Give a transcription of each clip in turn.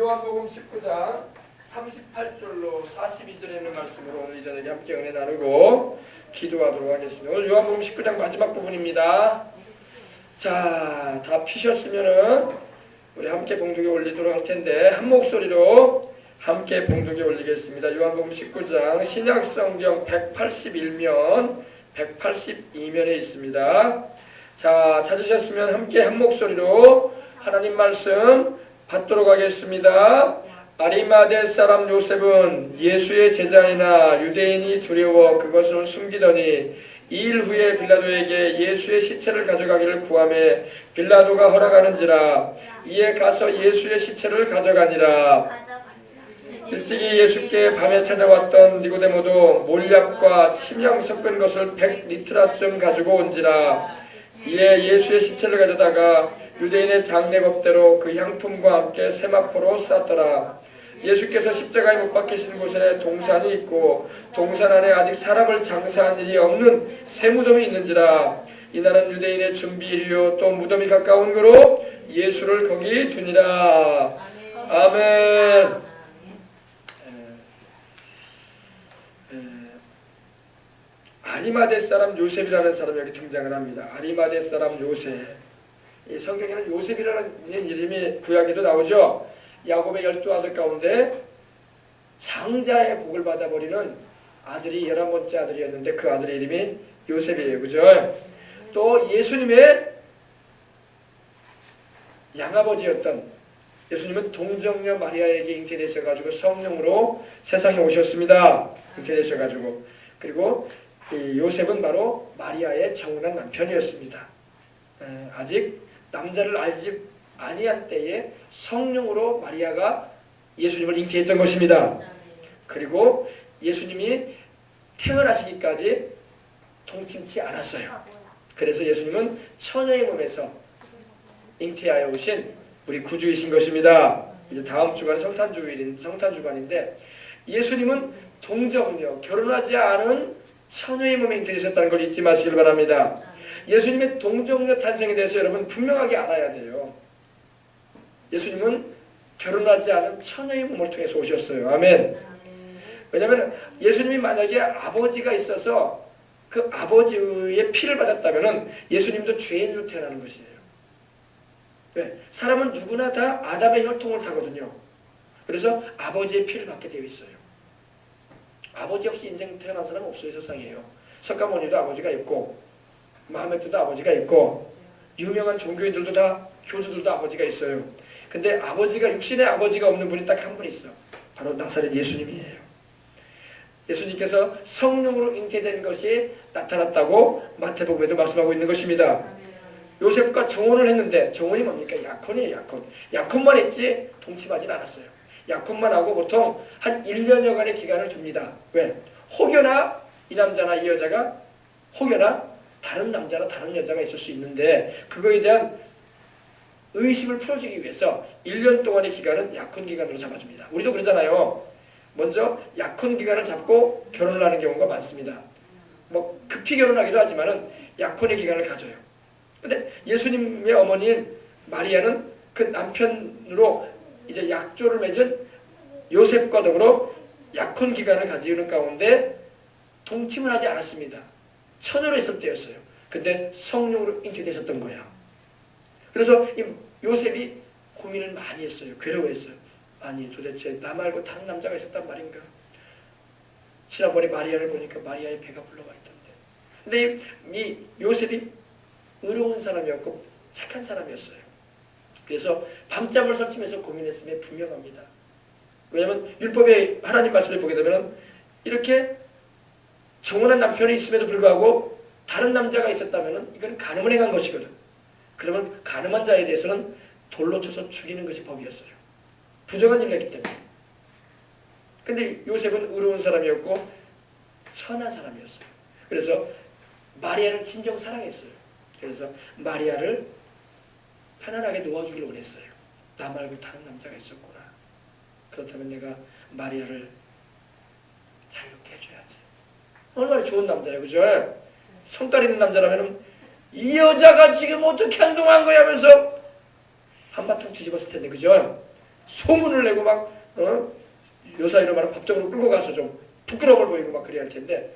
요한복음 19장 38절로 42절에 있는 말씀으로 오늘 이 저녁에 함께 은혜 나누고 기도하도록 하겠습니다. 오늘 요한복음 19장 마지막 부분입니다. 자, 다 피셨으면은 우리 함께 봉독에 올리도록 할 텐데 한 목소리로 함께 봉독에 올리겠습니다. 요한복음 19장 신약성경 181면 182면에 있습니다. 자, 찾으셨으면 함께 한 목소리로 하나님 말씀 받도록 하겠습니다. 아리마대 사람 요셉은 예수의 제자이나 유대인이 두려워 그것을 숨기더니 2일 후에 빌라도에게 예수의 시체를 가져가기를 구하매 빌라도가 허락하는지라 이에 가서 예수의 시체를 가져가니라. 일찍이 예수께 밤에 찾아왔던 니고데모도 몰약과 침향 섞은 것을 100리트라쯤 가지고 온지라. 이에 예수의 시체를 가져다가 유대인의 장례법대로 그 향품과 함께 세마포로 쌌더라. 예수께서 십자가에 못 박히신 곳에 동산이 있고 동산 안에 아직 사람을 장사한 일이 없는 새 무덤이 있는지라. 이날은 유대인의 준비일이요 또 무덤이 가까운 거로 예수를 거기 두니라. 아멘. 아리마대 사람 요셉이라는 사람이 여기 등장을 합니다. 아리마대 사람 요셉. 이 성경에는 요셉이라는 이름이 구약에도 나오죠. 야곱의 12아들 가운데 장자의 복을 받아버리는 아들이 11번째 아들이었는데 그 아들의 이름이 요셉이에요. 그죠? 또 예수님의 양아버지였던 예수님은 동정녀 마리아에게 잉태되셔가지고 성령으로 세상에 오셨습니다. 잉태되셔가지고. 그리고 이 요셉은 바로 마리아의 정혼한 남편이었습니다. 아직 남자를 알지 아니한 때에 성령으로 마리아가 예수님을 잉태했던 것입니다. 그리고 예수님이 태어나시기까지 통침치 않았어요. 그래서 예수님은 처녀의 몸에서 잉태하여 오신 우리 구주이신 것입니다. 이제 다음 주간은 성탄주간인데 예수님은 동정녀, 결혼하지 않은 처녀의 몸에 잉태되셨다는 걸 잊지 마시길 바랍니다. 예수님의 동정녀 탄생에 대해서 여러분 분명하게 알아야 돼요. 예수님은 결혼하지 않은 처녀의 몸을 통해서 오셨어요. 아멘. 왜냐하면 예수님이 만약에 아버지가 있어서 그 아버지의 피를 받았다면 예수님도 죄인으로 태어나는 것이에요. 왜? 사람은 누구나 다 아담의 혈통을 타거든요. 그래서 아버지의 피를 받게 되어 있어요. 아버지 없이 인생 태어난 사람은 없어요. 세상에요. 석가모니도 아버지가 있고 마호메트도 아버지가 있고 유명한 종교인들도 다 교주들도 아버지가 있어요. 근데 아버지가 육신의 아버지가 없는 분이 딱 한 분 있어. 바로 나사렛 예수님이에요. 예수님께서 성령으로 잉태된 것이 나타났다고 마태복음에도 말씀하고 있는 것입니다. 요셉과 정혼을 했는데 정혼이 뭡니까? 약혼이에요. 약혼만 했지 동침하진 않았어요. 약혼만 하고 보통 한 1년여간의 기간을 줍니다. 왜? 혹여나 이 남자나 이 여자가 혹여나 다른 남자나 다른 여자가 있을 수 있는데 그거에 대한 의심을 풀어주기 위해서 1년 동안의 기간은 약혼 기간으로 잡아줍니다. 우리도 그러잖아요. 먼저 약혼 기간을 잡고 결혼을 하는 경우가 많습니다. 뭐 급히 결혼하기도 하지만은 약혼의 기간을 가져요. 근데 예수님의 어머니인 마리아는 그 남편으로 이제 약조를 맺은 요셉과 더불어 약혼 기간을 가지는 가운데 동침을 하지 않았습니다. 처녀로 있을 때였어요. 근데 성령으로 잉태되셨던 거야. 그래서 이 요셉이 고민을 많이 했어요. 괴로워했어요. 아니 도대체 나 말고 다른 남자가 있었단 말인가. 지난번에 마리아를 보니까 마리아의 배가 불러와 있던데. 근데 이 요셉이 의로운 사람이었고 착한 사람이었어요. 그래서 밤잠을 설치면서 고민했음에 분명합니다. 왜냐하면 율법의 하나님 말씀을 보게 되면 이렇게 정혼한 남편이 있음에도 불구하고 다른 남자가 있었다면 이건 간음을 행한 것이거든. 그러면 간음한 자에 대해서는 돌로 쳐서 죽이는 것이 법이었어요. 부정한 일을 했기 때문에. 근데 요셉은 의로운 사람이었고 선한 사람이었어요. 그래서 마리아를 진정 사랑했어요. 그래서 마리아를 편안하게 놓아주길 원했어요. 나 말고 다른 남자가 있었구나. 그렇다면 내가 마리아를 자유롭게 해줘야지. 얼마나 좋은 남자예요. 그죠? 성깔 있는 남자라면 이 여자가 지금 어떻게 행동한 거야 하면서 한바탕 뒤집었을 텐데. 그죠? 소문을 내고 막 요사이로 말하면 법정으로 끌고 가서 좀 부끄러움을 보이고 막 그래야 할 텐데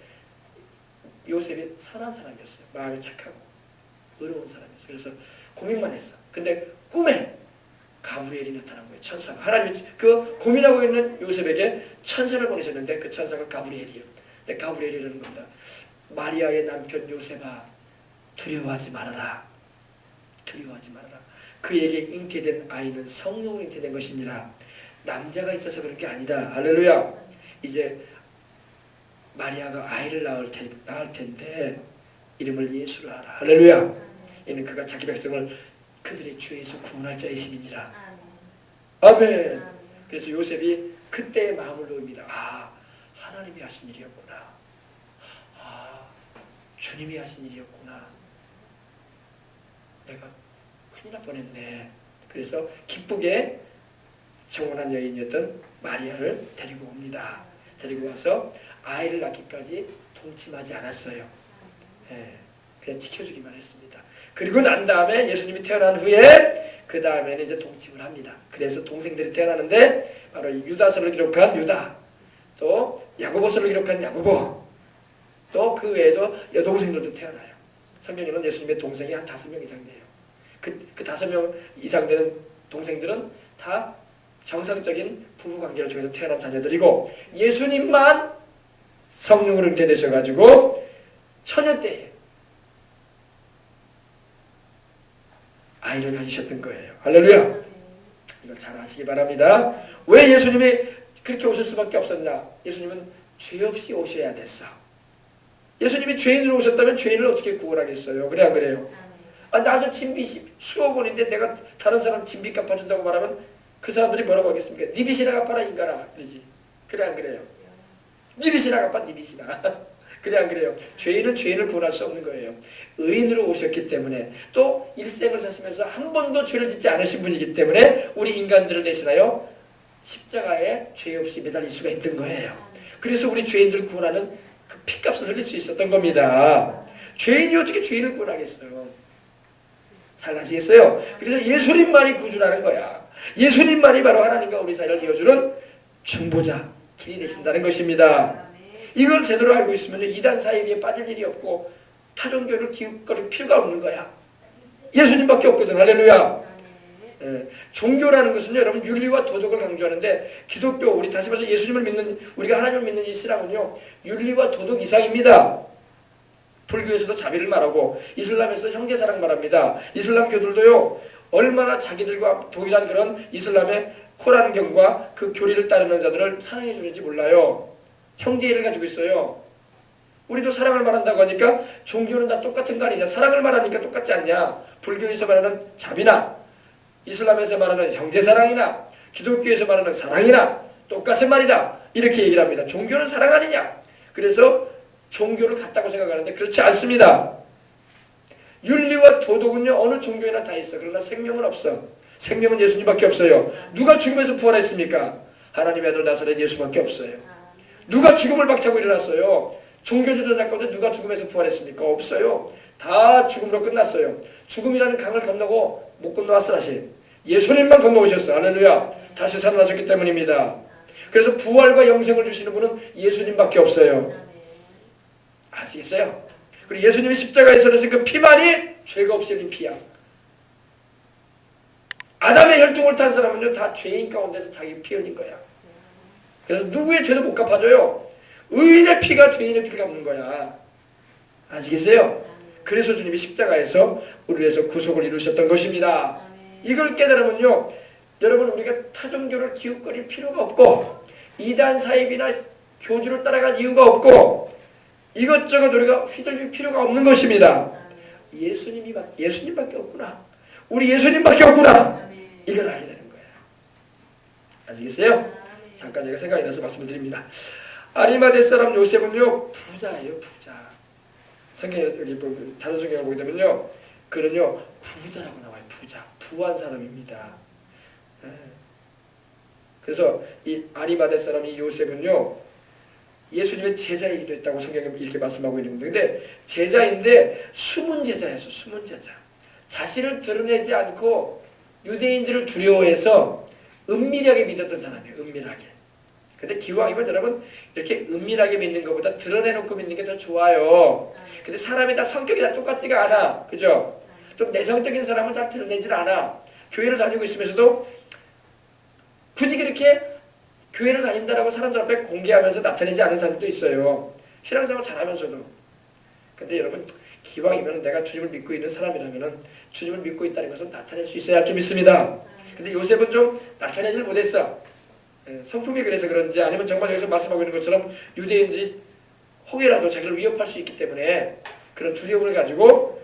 요셉이 선한 사람이었어요. 마음이 착하고 의로운 사람이었어요. 그래서 고민만 했어. 근데 꿈에 가브리엘이 나타난 거예요. 천사가. 하나님이 그 고민하고 있는 요셉에게 천사를 보내셨는데 그 천사가 가브리엘이에요. 근데 가브리엘이라는 겁니다. 마리아의 남편 요셉아, 두려워하지 말아라. 두려워하지 말아라. 그에게 잉태된 아이는 성령으로 잉태된 것이니라. 남자가 있어서 그런 게 아니다. 할렐루야. 이제 마리아가 아이를 낳을 텐데 이름을 예수로 하라. 할렐루야. 이는 그가 자기 백성을 그들의 죄에서 구원할 자이심이니라. 아멘. 그래서 요셉이 그때의 마음을 놓습니다. 아, 하나님이 하신 일이었구나. 아, 주님이 하신 일이었구나. 내가 큰일 날 뻔했네. 그래서 기쁘게 정혼한 여인이었던 마리아를 데리고 옵니다. 데리고 와서 아이를 낳기까지 동침하지 않았어요. 그냥 지켜주기만 했습니다. 그리고 난 다음에 예수님이 태어난 후에 그 다음에는 이제 동침을 합니다. 그래서 동생들이 태어나는데 바로 유다서를 기록한 유다, 또 야고보서를 기록한 야고보, 또 그 외에도 여동생들도 태어나요. 성경에는 예수님의 동생이 한 5명 이상 돼요. 그 5명 이상 되는 동생들은 다 정상적인 부부 관계를 통해서 태어난 자녀들이고 예수님만 성령으로 잉태되셔가지고 처녀 때에 아이를 가지셨던 거예요. 할렐루야. 이걸 잘 아시기 바랍니다. 왜 예수님이 그렇게 오실 수밖에 없었냐? 예수님은 죄 없이 오셔야 됐어. 예수님이 죄인으로 오셨다면 죄인을 어떻게 구원하겠어요? 그래 안 그래요? 아, 나도 진빚이 수억 원인데 내가 다른 사람 진빚 갚아준다고 말하면 그 사람들이 뭐라고 하겠습니까? 네 빚이나 갚아라 인간아. 그러지. 그래 안 그래요? 네 빚이나 갚아, 네 빚이나. 그래 안 그래요? 죄인은 죄인을 구원할 수 없는 거예요. 의인으로 오셨기 때문에 또 일생을 사시면서 한 번도 죄를 짓지 않으신 분이기 때문에 우리 인간들을 대신하여 십자가에 죄 없이 매달릴 수가 있던 거예요. 그래서 우리 죄인들을 구원하는 그 피값을 흘릴 수 있었던 겁니다. 죄인이 어떻게 죄인을 구원하겠어요? 잘 아시겠어요? 그래서 예수님만이 구주라는 거야. 예수님만이 바로 하나님과 우리 사이를 이어주는 중보자, 길이 되신다는 것입니다. 이걸 제대로 알고 있으면 이단 사이비에 빠질 일이 없고 타종교를 기웃거릴 필요가 없는 거야. 예수님밖에 없거든. 할렐루야. 종교라는 것은요, 여러분 윤리와 도덕을 강조하는데 기독교, 우리 다시 말해서 예수님을 믿는, 우리가 하나님을 믿는 이 신앙은요 윤리와 도덕 이상입니다. 불교에서도 자비를 말하고 이슬람에서도 형제사랑 말합니다. 이슬람 교들도요 얼마나 자기들과 동일한 그런 이슬람의 코란경과 그 교리를 따르는 자들을 사랑해 주는지 몰라요. 형제를 가지고 있어요. 우리도 사랑을 말한다고 하니까 종교는 다 똑같은 거 아니냐? 사랑을 말하니까 똑같지 않냐? 불교에서 말하는 자비나 이슬람에서 말하는 형제사랑이나 기독교에서 말하는 사랑이나 똑같은 말이다. 이렇게 얘기를 합니다. 종교는 사랑 아니냐? 그래서 종교를 같다고 생각하는데 그렇지 않습니다. 윤리와 도덕은요 어느 종교에나 다 있어. 그러나 생명은 없어. 생명은 예수님밖에 없어요. 누가 죽음에서 부활했습니까? 하나님의 아들 나사렛 예수밖에 없어요. 누가 죽음을 박차고 일어났어요? 종교 지도자건데 누가 죽음에서 부활했습니까? 없어요. 다 죽음으로 끝났어요. 죽음이라는 강을 건너고 못 건너왔어. 다시 예수님만 건너오셨어. 할렐루야. 다시 살아나셨기 때문입니다. 그래서 부활과 영생을 주시는 분은 예수님밖에 없어요. 아시겠어요? 그리고 예수님이 십자가에서 흘리신 그 피만이 죄가 없이 흘린 피야. 아담의 혈통을 탄 사람은요 다 죄인 가운데서 자기 피 흘린 거야. 그래서 누구의 죄도 못 갚아줘요. 의인의 피가 죄인의 피를 갚는 거야. 아시겠어요? 그래서 주님이 십자가에서 우리를 위해서 구속을 이루셨던 것입니다. 이걸 깨달으면요 여러분 우리가 타종교를 기웃거릴 필요가 없고 이단 사입이나 교주를 따라갈 이유가 없고 이것저것 우리가 휘둘릴 필요가 없는 것입니다. 예수님밖에 없구나. 우리 예수님밖에 없구나. 이걸 알게 되는 거예요. 아시겠어요? 잠깐 제가 생각이 나서 말씀을 드립니다. 아리마대 사람 요셉은요 부자예요. 부자. 성경에 여기 다른 성경을 보게 되면요 그는요 부자라고 나와요. 부자. 부한 사람입니다. 그래서 이 아리마대 사람 이 요셉은요 예수님의 제자이기도 했다고 성경에 이렇게 말씀하고 있는 건데 제자인데 숨은 제자였어. 숨은 제자. 자신을 드러내지 않고 유대인들을 두려워해서 은밀하게 믿었던 사람이에요. 은밀하게. 근데 기왕이면 여러분 이렇게 은밀하게 믿는 것보다 드러내놓고 믿는 게 더 좋아요. 근데 사람이 다 성격이 다 똑같지가 않아. 그죠? 좀 내성적인 사람은 잘 드러내질 않아. 교회를 다니고 있으면서도 굳이 그렇게 교회를 다닌다라고 사람들 앞에 공개하면서 나타내지 않은 사람도 있어요. 신앙생활 잘하면서도. 근데 여러분 기왕이면 내가 주님을 믿고 있는 사람이라면 주님을 믿고 있다는 것은 나타낼 수 있어야 할 줄 믿습니다. 근데 요셉은 좀 나타내질 못했어. 성품이 그래서 그런지 아니면 정말 여기서 말씀하고 있는 것처럼 유대인들이 혹여라도 자기를 위협할 수 있기 때문에 그런 두려움을 가지고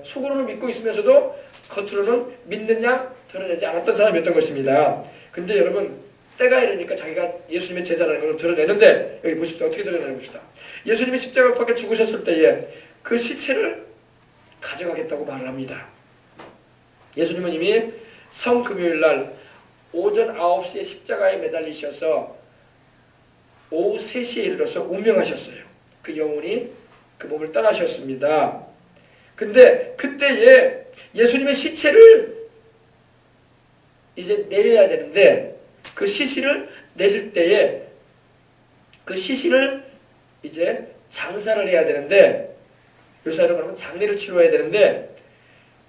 속으로는 믿고 있으면서도 겉으로는 믿는 양 드러내지 않았던 사람이었던 것입니다. 근데 여러분 때가 이르니까 자기가 예수님의 제자라는 것을 드러내는데 여기 보십시오. 어떻게 드러내는 봅시다. 예수님이 십자가 못 박혀 죽으셨을 때에 그 시체를 가져가겠다고 말을 합니다. 예수님은 이미 성금요일날 오전 9시에 십자가에 매달리셔서 오후 3시에 이르러서 운명하셨어요. 그 영혼이 그 몸을 떠나셨습니다. 근데 그때에 예수님의 시체를 이제 내려야 되는데 그 시신을 내릴 때에 그 시신을 이제 장사를 해야 되는데 요사로 말하면 장례를 치러야 되는데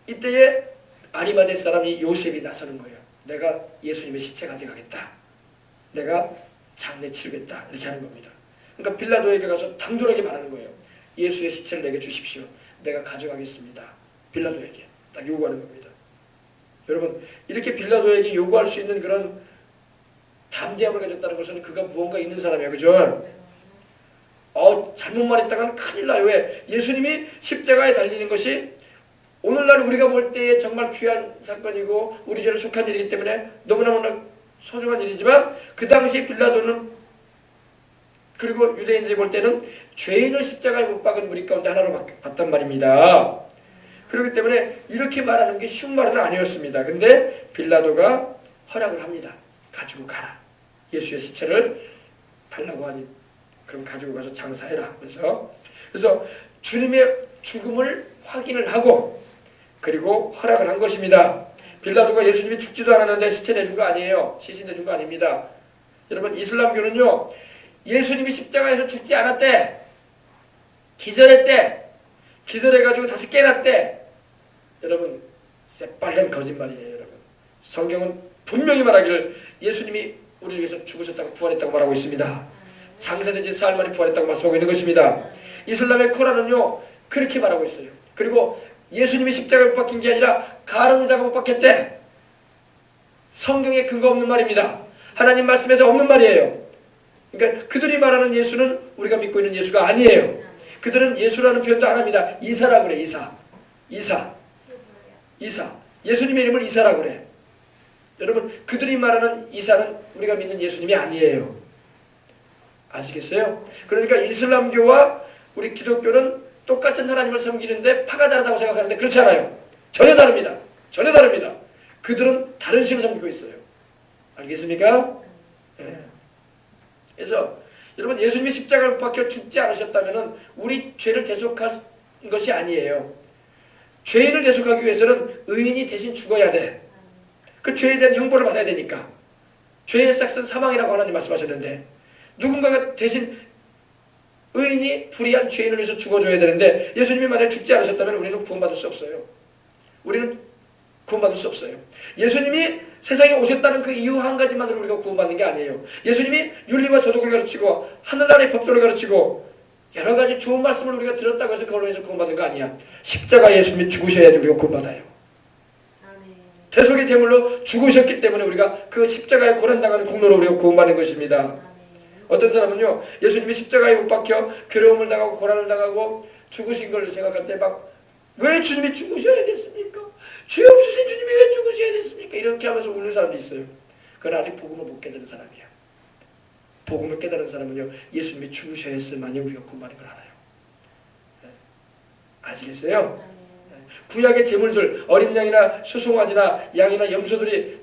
이때에 아리마대 사람이 요셉이 나서는 거예요. 내가 예수님의 시체 가져가겠다. 내가 장례 치르겠다. 이렇게 하는 겁니다. 그러니까 빌라도에게 가서 당돌하게 말하는 거예요. 예수의 시체를 내게 주십시오. 내가 가져가겠습니다. 빌라도에게 딱 요구하는 겁니다. 여러분 이렇게 빌라도에게 요구할 수 있는 그런 담대함을 가졌다는 것은 그가 무언가 있는 사람이에요. 그죠? 잘못 말했다간 큰일 나요. 왜? 예수님이 십자가에 달리는 것이 오늘날 우리가 볼 때에 정말 귀한 사건이고 우리 죄를 속한 일이기 때문에 너무나 소중한 일이지만 그 당시 빌라도는 그리고 유대인들이 볼 때는 죄인을 십자가에 못 박은 무리 가운데 하나로 봤단 말입니다. 그렇기 때문에 이렇게 말하는 게 쉬운 말은 아니었습니다. 근데 빌라도가 허락을 합니다. 가지고 가라. 예수의 시체를 달라고 하니 그럼 가지고 가서 장사해라. 그래서 주님의 죽음을 확인을 하고 그리고 허락을 한 것입니다. 빌라도가 예수님이 죽지도 않았는데 시체 내준 거 아니에요. 시신 내준 거 아닙니다. 여러분 이슬람교는요. 예수님이 십자가에서 죽지 않았대. 기절했대. 기절해가지고 다시 깨났대. 여러분 새빨간 거짓말이에요. 여러분 성경은 분명히 말하기를 예수님이 우리를 위해서 죽으셨다고 부활했다고 말하고 있습니다. 장사된 지 사흘 만에 부활했다고 말씀하고 있는 것입니다. 이슬람의 코란은요 그렇게 말하고 있어요. 그리고 예수님이 십자가에 못 박힌 게 아니라 가룟유다가 못 박혔대. 성경에 근거 없는 말입니다. 하나님 말씀에서 없는 말이에요. 그러니까 그들이 말하는 예수는 우리가 믿고 있는 예수가 아니에요. 그들은 예수라는 표현도 안 합니다. 이사라고 그래. 이사. 예수님의 이름을 이사라고 그래. 여러분 그들이 말하는 이사는 우리가 믿는 예수님이 아니에요. 아시겠어요? 그러니까 이슬람교와 우리 기독교는 똑같은 하나님을 섬기는데 파가 다르다고 생각하는데 그렇지 않아요. 전혀 다릅니다. 전혀 다릅니다. 그들은 다른 신을 섬기고 있어요. 알겠습니까? 네. 그래서 여러분 예수님이 십자가에 못 박혀 죽지 않으셨다면 우리 죄를 대속할 것이 아니에요. 죄인을 대속하기 위해서는 의인이 대신 죽어야 돼. 그 죄에 대한 형벌을 받아야 되니까. 죄의 삭은 사망이라고 하나님 말씀하셨는데 누군가가 대신 의인이 불의한 죄인을 위해서 죽어줘야 되는데 예수님이 만약에 죽지 않으셨다면 우리는 구원받을 수 없어요. 우리는 구원받을 수 없어요. 예수님이 세상에 오셨다는 그 이유 한 가지만으로 우리가 구원받는 게 아니에요. 예수님이 윤리와 도덕을 가르치고 하늘나라의 법도를 가르치고 여러 가지 좋은 말씀을 우리가 들었다고 해서 그걸로 해서 구원받는 거 아니야. 십자가에 예수님이 죽으셔야지 우리가 구원받아요. 대속의 제물로 죽으셨기 때문에 우리가 그 십자가에 고난당하는 공로로 우리가 구원받는 것입니다. 어떤 사람은요 예수님이 십자가에 못 박혀 괴로움을 당하고 고난을 당하고 죽으신 걸 생각할 때 막 왜 주님이 죽으셔야 됐습니까? 죄 없으신 주님이 왜 죽으셔야 됐습니까? 이렇게 하면서 우는 사람도 있어요. 그건 아직 복음을 못 깨달은 사람이야. 복음을 깨달은 사람은요 예수님이 죽으셔야 했을만이 우리가 구원받는 걸 알아요. 아시겠어요? 구약의 제물들 어린 양이나 수송아지나 양이나 염소들이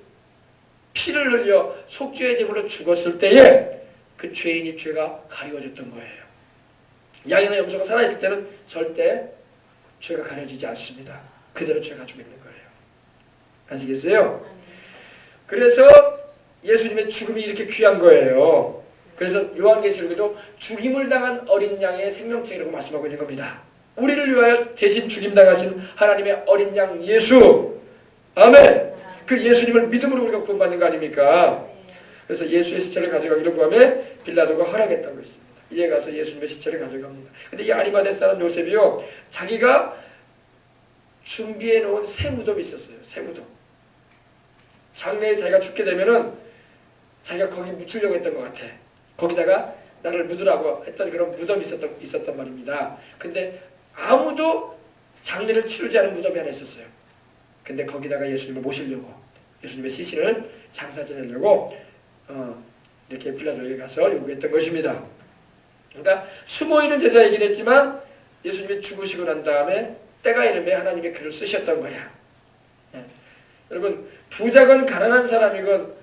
피를 흘려 속죄의 제물로 죽었을 때에 그 죄인이 죄가 가리워졌던 거예요. 양이나 염소가 살아있을 때는 절대 죄가 가려지지 않습니다. 그대로 죄 가지고 있는 거예요. 아시겠어요? 그래서 예수님의 죽음이 이렇게 귀한 거예요. 그래서 요한계시록에도 죽임을 당한 어린 양의 생명책이라고 말씀하고 있는 겁니다. 우리를 위하여 대신 죽임당하신 하나님의 어린 양 예수. 아멘. 그 예수님을 믿음으로 우리가 구원받는 거 아닙니까? 그래서 예수의 시체를 가져가기를 구하매 빌라도가 허락했다고 했습니다. 이에 가서 예수님의 시체를 가져갑니다. 근데 이 아리마대 사람 요셉이요, 자기가 준비해 놓은 새 무덤이 있었어요. 새 무덤. 장래에 자기가 죽게 되면은 자기가 거기 묻히려고 했던 것 같아. 거기다가 나를 묻으라고 했던 그런 무덤이 있었단 말입니다. 근데 아무도 장례를 치르지 않은 무덤이 하나 있었어요. 근데 거기다가 예수님을 모시려고, 예수님의 시신을 장사 지내려고 이렇게 빌라도에게 가서 요구했던 것입니다. 그러니까 숨어있는 제사이긴 했지만 예수님이 죽으시고 난 다음에 때가 이르매 하나님의 글을 쓰셨던 거야. 여러분, 부자건 가난한 사람이건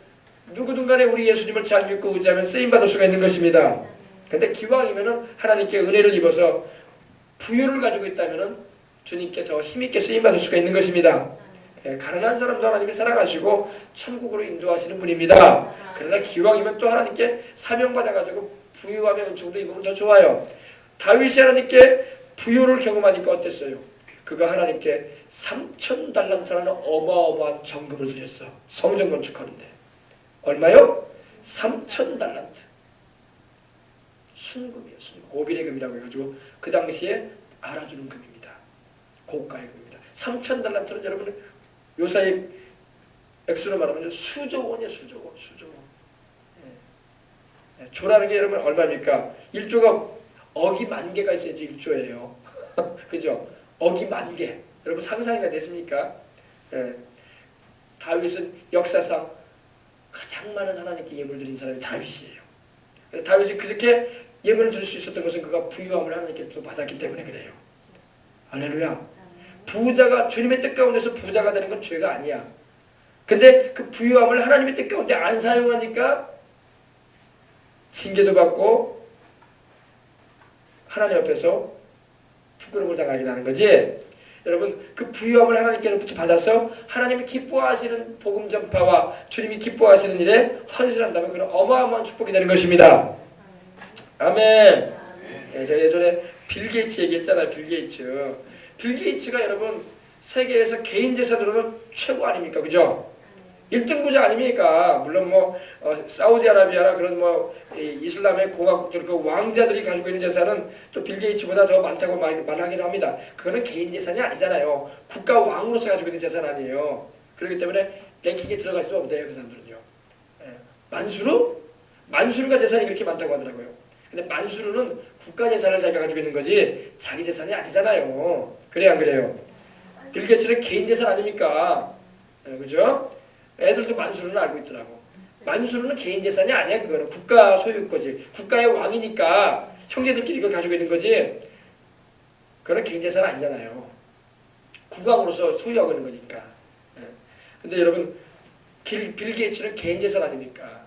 누구든 간에 우리 예수님을 잘 믿고 의지하면 쓰임받을 수가 있는 것입니다. 근데 기왕이면은 하나님께 은혜를 입어서 부유를 가지고 있다면은 주님께 더 힘있게 쓰임받을 수가 있는 것입니다. 가난한 사람도 하나님이 사랑하시고 천국으로 인도하시는 분입니다. 그러나 기왕이면 또 하나님께 사명받아가지고 부유함의 은총도 입으면 더 좋아요. 다윗이 하나님께 부유를 경험하니까 어땠어요? 그가 하나님께 3,000달란트라는 어마어마한 정금을 드렸어. 성전 건축하는데. 얼마요? 3,000달란트. 순금이에요. 순금. 오빌의 금이라고 해가지고 그 당시에 알아주는 금입니다. 고가의 금입니다. 3,000달란트는 여러분 요사의 액수로 말하면 수조 원이에요. 수조 원. 수조 원. 조라는 게 여러분 얼마입니까? 1조가 억이 10,000개가 있어야지 1조예요. 그죠? 억이 10,000개. 여러분 상상이나 됐습니까? 다윗은 역사상 가장 많은 하나님께 예물 드린 사람이 다윗이에요. 다윗이 그렇게 예물을 드릴 수 있었던 것은 그가 부유함을 하나님께서 받았기 때문에 그래요. 할렐루야. 부자가 주님의 뜻 가운데서 부자가 되는 건 죄가 아니야. 근데 그 부유함을 하나님의 뜻 가운데 안 사용하니까 징계도 받고 하나님 앞에서 부끄러움을 당하게 되는 거지. 여러분, 그 부유함을 하나님께로부터 받아서 하나님이 기뻐하시는 복음 전파와 주님이 기뻐하시는 일에 헌신한다면 그런 어마어마한 축복이 되는 것입니다. 아멘. 제가 예전에 빌 게이츠 얘기했잖아요. 빌 게이츠. 빌 게이츠가 여러분 세계에서 개인 재산으로는 최고 아닙니까? 그죠? 1등 부자 아닙니까? 물론 뭐 사우디아라비아나 그런 뭐 이슬람의 공화국들 그 왕자들이 가지고 있는 재산은 또 빌 게이츠보다 더 많다고 말하기도 합니다. 그거는 개인 재산이 아니잖아요. 국가 왕으로서 가지고 있는 재산 아니에요. 그렇기 때문에 랭킹에 들어가지도 못해요. 그 사람들은요. 만수르? 만수르가 재산이 그렇게 많다고 하더라고요. 근데 만수르는 국가 재산을 자기가 가지고 있는 거지 자기 재산이 아니잖아요. 그래요, 안 그래요? 빌 게이츠는 개인 재산 아닙니까? 그죠? 애들도 만수르는 알고 있더라고. 만수르는 개인 재산이 아니야. 그거는 국가 소유 거지. 국가의 왕이니까 형제들끼리 이걸 가지고 있는 거지. 그거는 개인 재산 아니잖아요. 국왕으로서 소유하고 있는 거니까. 근데 여러분 빌 게이츠는 개인 재산 아닙니까?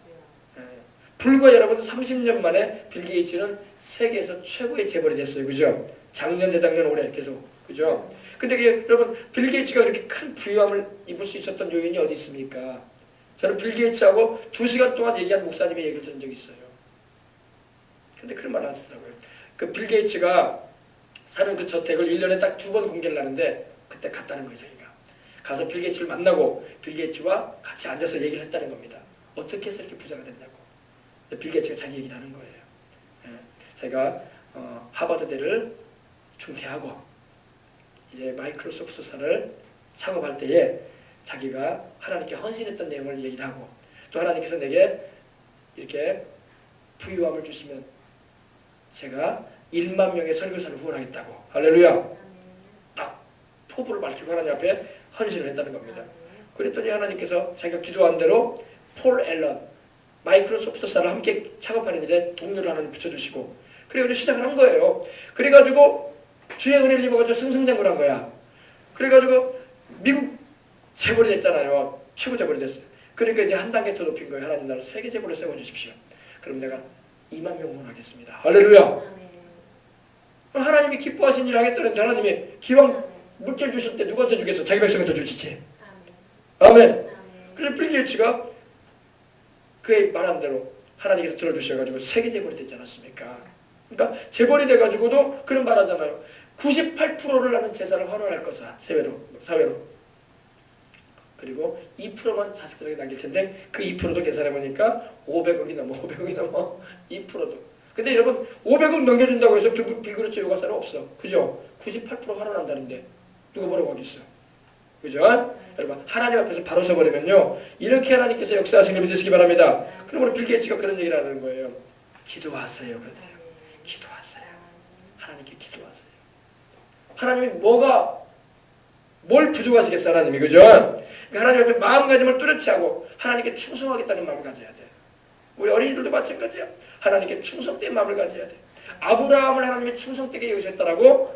불과 여러분 30년 만에 빌 게이츠는 세계에서 최고의 재벌이 됐어요. 그죠? 작년, 재작년, 올해 계속. 그죠? 근데 여러분 빌 게이츠가 그렇게 큰 부유함을 입을 수 있었던 요인이 어디 있습니까? 저는 빌 게이츠하고 2시간 동안 얘기한 목사님의 얘기를 들은 적이 있어요. 근데 그런 말을 하시더라고요. 그 빌 게이츠가 사는 그 저택을 1년에 딱 2번 공개를 하는데 그때 갔다는 거예요. 자기가. 가서 빌 게이츠를 만나고 빌 게이츠와 같이 앉아서 얘기를 했다는 겁니다. 어떻게 해서 이렇게 부자가 됐냐고. 빌 게이츠가 자기 얘기를 하는 거예요. 자기가 하버드대를 중퇴하고 이제 마이크로소프트사를 창업할 때에 자기가 하나님께 헌신했던 내용을 얘기를 하고 또 하나님께서 내게 이렇게 부유함을 주시면 제가 1만 명의 설교사를 후원하겠다고. 할렐루야. 딱 포부를 밝히고 하나님 앞에 헌신을 했다는 겁니다. 그랬더니 하나님께서 자기가 기도한 대로 폴 앨런 마이크로소프트사를 함께 창업하는 일에 동료를 하나 붙여주시고 그래가지고 시작을 한 거예요. 그래가지고 주의 은혜를 입어가지고 승승장구를 한 거야. 그래가지고 미국 재벌이 됐잖아요. 최고 재벌이 됐어요. 그러니까 이제 한 단계 더 높인 거예요. 하나님 나를 세계 재벌을 세워주십시오. 그럼 내가 2만 명 후원하겠습니다. 할렐루야. 하나님이 기뻐하신 일을 하겠다는 하나님이 기왕 물질 주실 때 누구한테 주겠어? 자기 백성한테 주시지. 아멘. 그래서 빌 게이츠가 그의 말한 대로 하나님께서 들어주셔가지고 세계 재벌이 되지 않았습니까? 그러니까 재벌이 돼가지고도 그런 말하잖아요. 98%를 나는 재산을 환원할 거다. 사회로. 그리고 2%만 자식들에게 남길 텐데 그 2%도 계산해 보니까 500억이 넘어 2%도. 근데 여러분 500억 넘겨준다고 해서 빌그루치 요가사는 없어. 그죠? 98% 환원한다는데 누가 뭐라고 하겠어? 그죠? 여러분 하나님 앞에서 바로 서버리면요 이렇게 하나님께서 역사하신 걸 믿으시기 바랍니다. 그럼 우리 빌 게이츠가 그런 얘기를 하는 거예요. 기도하세요. 그러잖아요. 기도하세요. 하나님께 기도하세요. 하나님이 뭘 부족하시겠어 하나님이. 그죠? 그러니까 하나님 앞에 마음가짐을 뚜렷이 하고 하나님께 충성하겠다는 마음을 가져야 돼. 우리 어린이들도 마찬가지야. 하나님께 충성된 마음을 가져야 돼. 아브라함을 하나님의 충성되게 여기셨다라고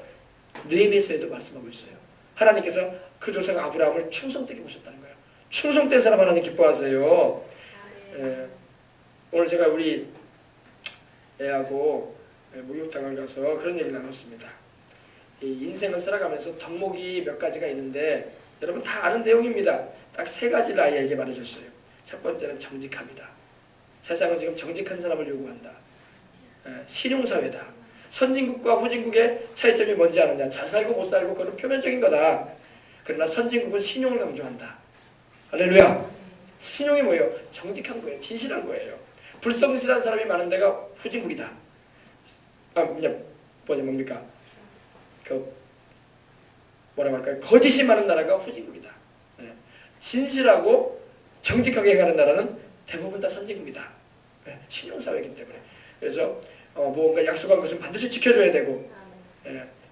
느헤미야서에도 말씀하고 있어요. 하나님께서 그 조상 아브라함을 충성되게 보셨다는 거예요. 충성된 사람 하나님 기뻐하세요. 오늘 제가 우리 애하고 목욕탕을 가서 그런 얘기를 나눴습니다. 이 인생을 살아가면서 덕목이 몇 가지가 있는데 여러분 다 아는 내용입니다. 딱 3가지를 아이에게 말해줬어요. 첫 번째는 정직합니다. 세상은 지금 정직한 사람을 요구한다. 신용사회다. 선진국과 후진국의 차이점이 뭔지 아느냐. 잘 살고 못 살고 그건 표면적인 거다. 그러나 선진국은 신용을 강조한다. 할렐루야. 신용이 뭐예요? 정직한 거예요. 진실한 거예요. 불성실한 사람이 많은 데가 후진국이다. 뭡니까? 뭐라고 할까요? 거짓이 많은 나라가 후진국이다. 진실하고 정직하게 행하는 나라는 대부분 다 선진국이다. 신용사회이기 때문에. 그래서 무언가 약속한 것은 반드시 지켜줘야 되고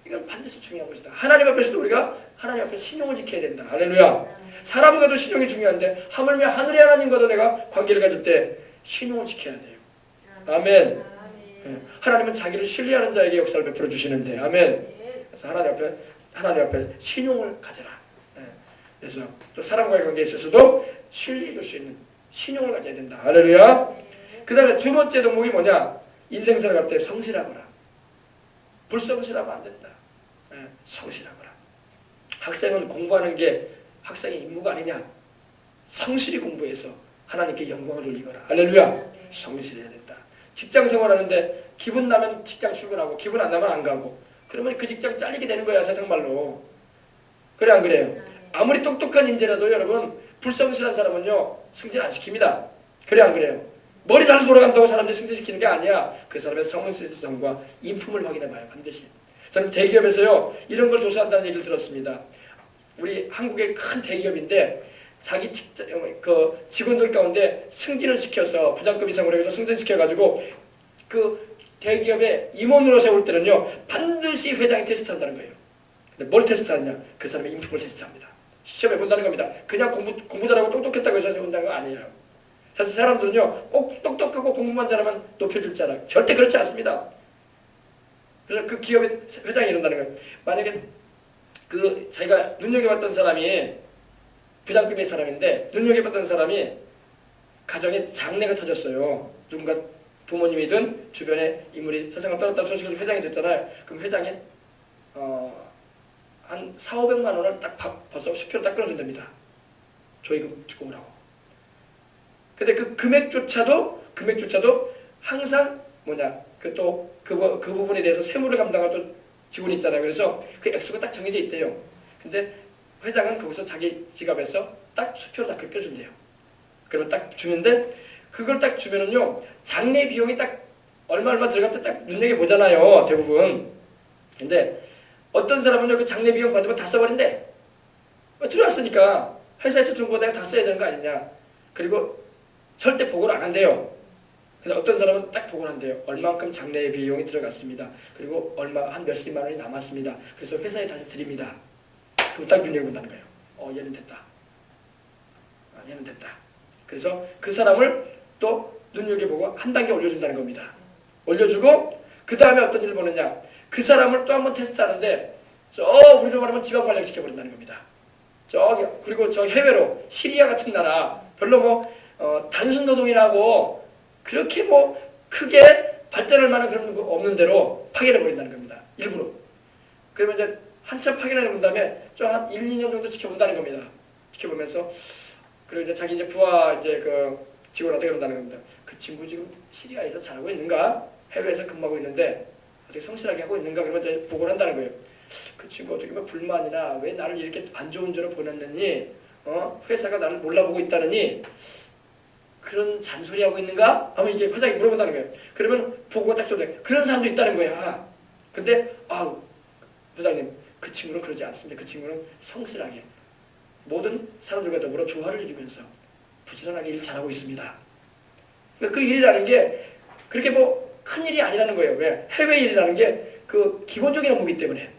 이건 반드시 중요한 것이다. 하나님 앞에서도 우리가 하나님 앞에서 신용을 지켜야 된다. 할렐루야. 사람과도 신용이 중요한데 하물며 하늘의 하나님과도 내가 관계를 가질 때 신용을 지켜야 돼요. 아멘. 하나님은 자기를 신뢰하는 자에게 역사를 베풀어 주시는데 아멘. 그래서 하나님 앞에 신용을 가져라. 그래서 또 사람과의 관계에 있어서도 신뢰해 줄 수 있는 신용을 가져야 된다. 할렐루야. 그 다음에 두 번째 덕목이 뭐냐? 인생 살아갈 때 성실하거라. 불성실하면 안 된다. 성실하거라. 학생은 공부하는 게 학생의 임무가 아니냐? 성실히 공부해서 하나님께 영광을 돌리거라. 할렐루야. 성실해야 된다. 직장 생활하는데 기분 나면 직장 출근하고 기분 안 나면 안 가고 그러면 그 직장 잘리게 되는 거야. 세상 말로. 그래 안 그래요? 아무리 똑똑한 인재라도 여러분 불성실한 사람은요 승진 안 시킵니다. 그래 안 그래요? 머리 잘 돌아간다고 사람들이 승진시키는 게 아니야. 그 사람의 성실성과 인품을 확인해봐요. 반드시. 저는 대기업에서요 이런 걸 조사한다는 얘기를 들었습니다. 우리 한국의 큰 대기업인데 자기 직원들 가운데 승진을 시켜서 부장급 이상으로 해서 승진시켜가지고 그 대기업에 임원으로 세울 때는요 반드시 회장이 테스트한다는 거예요. 근데 뭘 테스트하느냐? 그 사람의 인품을 테스트합니다. 시험해 본다는 겁니다. 그냥 공부 잘하고 똑똑했다고 해서 세운다는 거 아니에요. 사실 사람들은요 꼭 똑똑하고 공부만 잘하면 높여줄 줄 알아요. 절대 그렇지 않습니다. 그래서 그 기업의 회장이 이런다는 거예요. 만약에 그 자기가 눈여겨봤던 사람이 부장급의 사람인데 눈여겨봤던 사람이 가정에 장례가 터졌어요. 누군가 부모님이든 주변에 인물이 세상을 떠났다는 소식을 회장이 듣잖아요. 그럼 회장이 한 4,500만 원을 딱 벌써 10표를 딱 끊어준답니다. 조의금 주고 오라고. 근데 그 금액조차도 항상 그 부분에 대해서 세무를 감당하는 또 직원이 있잖아요. 그래서 그 액수가 딱 정해져 있대요. 근데 회장은 거기서 자기 지갑에서 딱 수표로 딱 껴준대요. 그러면 딱 주는데 그걸 딱 주면은요 장례 비용이 딱 얼마 들어갔다 딱 눈여겨보잖아요. 대부분. 근데 어떤 사람은요 그 장례 비용 받으면 다 써버린대. 들어왔으니까 회사에서 준 거 내가 다 써야 되는 거 아니냐. 그리고 절대 보고를 안 한대요. 근데 어떤 사람은 딱 보고를 한대요. 얼만큼 장례 비용이 들어갔습니다. 그리고 한 몇십만 원이 남았습니다. 그래서 회사에 다시 드립니다. 그럼 딱 눈여겨본다는 거예요. 얘는 됐다. 얘는 됐다. 그래서 그 사람을 또 눈여겨보고 한 단계 올려준다는 겁니다. 올려주고 그 다음에 어떤 일을 보느냐. 그 사람을 또 한번 테스트하는데 우리로 말하면 지방 발령 시켜버린다는 겁니다. 그리고 해외로 시리아 같은 나라 별로 단순 노동이라고 그렇게 크게 발전할 만한 그런 거 없는 대로 파견해 버린다는 겁니다. 일부러. 그러면 이제 한참 파견해 본 다음에 좀 한 1, 2년 정도 지켜본다는 겁니다. 지켜보면서 그리고 이제 자기 부하 직원한테 그런다는 겁니다. 그 친구 지금 시리아에서 잘하고 있는가? 해외에서 근무하고 있는데 어떻게 성실하게 하고 있는가? 그러면 이제 보고를 한다는 거예요. 그 친구 어떻게 보면 불만이나 왜 나를 이렇게 안 좋은 줄로 보냈느니, 회사가 나를 몰라보고 있다느니 그런 잔소리하고 있는가? 아마 이게 회장이 물어본다는 거예요. 그러면 보고가 딱 들어요. 그런 사람도 있다는 거야. 근데 부장님, 그 친구는 그러지 않습니다. 그 친구는 성실하게 모든 사람들과 더불어 조화를 이루면서 부지런하게 일 잘하고 있습니다. 그러니까 그 일이라는 게 그렇게 뭐 큰 일이 아니라는 거예요. 왜? 해외 일이라는 게 그 기본적인 업무이기 때문에.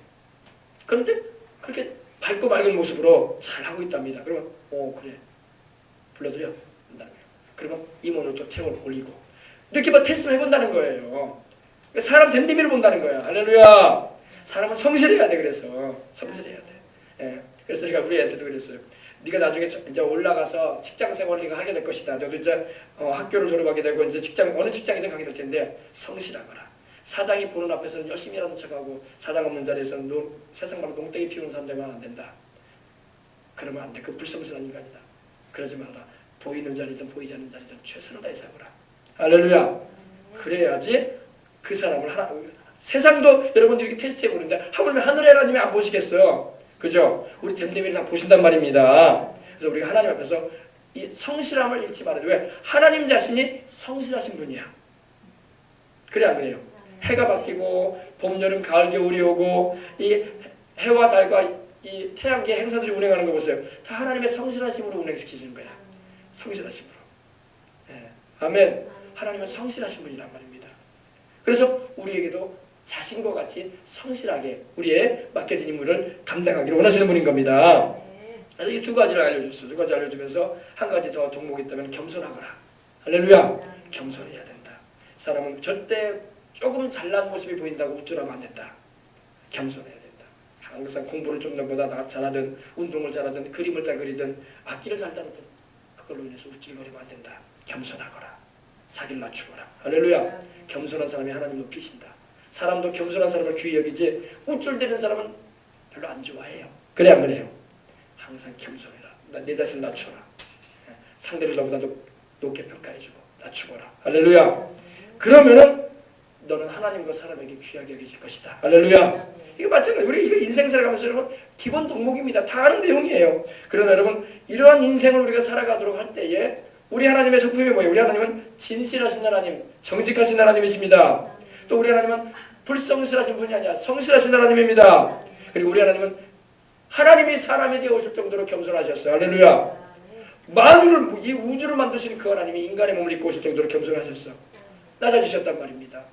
그런데 그렇게 밝고 맑은 모습으로 잘하고 있답니다. 그러면 그래, 불러드려 한다는 거예요. 그러면 임원으로 또 채용을 올리고 이렇게 뭐 테스트를 해본다는 거예요. 그러니까 사람 됨됨이를 본다는 거야. 할렐루야. 사람은 성실해야 돼. 그래서 성실해야 돼. 예. 그래서 제가 우리 애한테도 그랬어요. 네가 나중에 이제 올라가서 직장 생활을 네가 하게 될 것이다. 너도 이제 학교를 졸업하게 되고 이제 어느 직장이든 가게 될 텐데 성실하거라. 사장이 보는 앞에서는 열심히 일하는 척하고 사장 없는 자리에서는 세상 말로 농땡이 피우는 사람 되면 안 된다. 그러면 안 돼. 그 불성실한 인간이다. 그러지 말아라. 보이는 자리든 보이지 않는 자리든 최선을 다해서 하거라. 할렐루야. 그래야지 그 사람을 세상도 여러분들이 이렇게 테스트해 보는데 하물며 하늘의 하나님이 안 보시겠어요. 그죠? 우리 됨됨이를 다 보신단 말입니다. 그래서 우리가 하나님 앞에서 이 성실함을 잃지 말아야 돼. 왜? 하나님 자신이 성실하신 분이야. 그래 안 그래요? 해가 바뀌고 봄, 여름, 가을, 겨울이 오고 이 해와 달과 이 태양계 행성들이 운행하는 거 보세요. 다 하나님의 성실하심으로 운행시키시는 거야. 성실하심으로. 네. 아멘. 하나님은 성실하신 분이란 말입니다. 그래서 우리에게도 자신과 같이 성실하게 우리의 맡겨진 임무를 감당하기를 원하시는 분인 겁니다. 그래서 이 두 가지를 알려줬어요. 두 가지 알려주면서 한 가지 더 종목이 있다면 겸손하거라. 할렐루야. 겸손해야 된다. 사람은 절대 조금 잘난 모습이 보인다고 우쭐하면 안 된다. 겸손해야 된다. 항상 공부를 좀 너보다 잘하든 운동을 잘하든 그림을 잘 그리든 악기를 잘 다루든 그걸로 인해서 우쭐거리면 안 된다. 겸손하거라. 자기를 낮추거라. 할렐루야. 겸손한 사람이 하나님 높이신다. 사람도 겸손한 사람을 귀히 여기지 우쭐대는 사람은 별로 안 좋아해요. 그래 안 그래요? 항상 겸손해라. 내 자신을 낮춰라. 상대를 너보다 높게 평가해주고 낮추거라. 할렐루야. 그러면은 너는 하나님과 사람에게 귀하게 여겨질 것이다. 할렐루야. 이거 마찬가지. 우리 이거 인생 살아가면서 여러분 기본 덕목입니다. 다 아는 내용이에요. 그러나 여러분 이러한 인생을 우리가 살아가도록 할 때에 우리 하나님의 성품이 뭐예요? 우리 하나님은 진실하신 하나님, 정직하신 하나님이십니다. 또 우리 하나님은 불성실하신 분이 아니라 성실하신 하나님입니다. 그리고 우리 하나님은 하나님이 사람이 되어 오실 정도로 겸손하셨어요. 할렐루야. 만유를, 이 우주를 만드신 그 하나님이 인간의 몸을 입고 오실 정도로 겸손하셨어. 낮아지셨단 말입니다.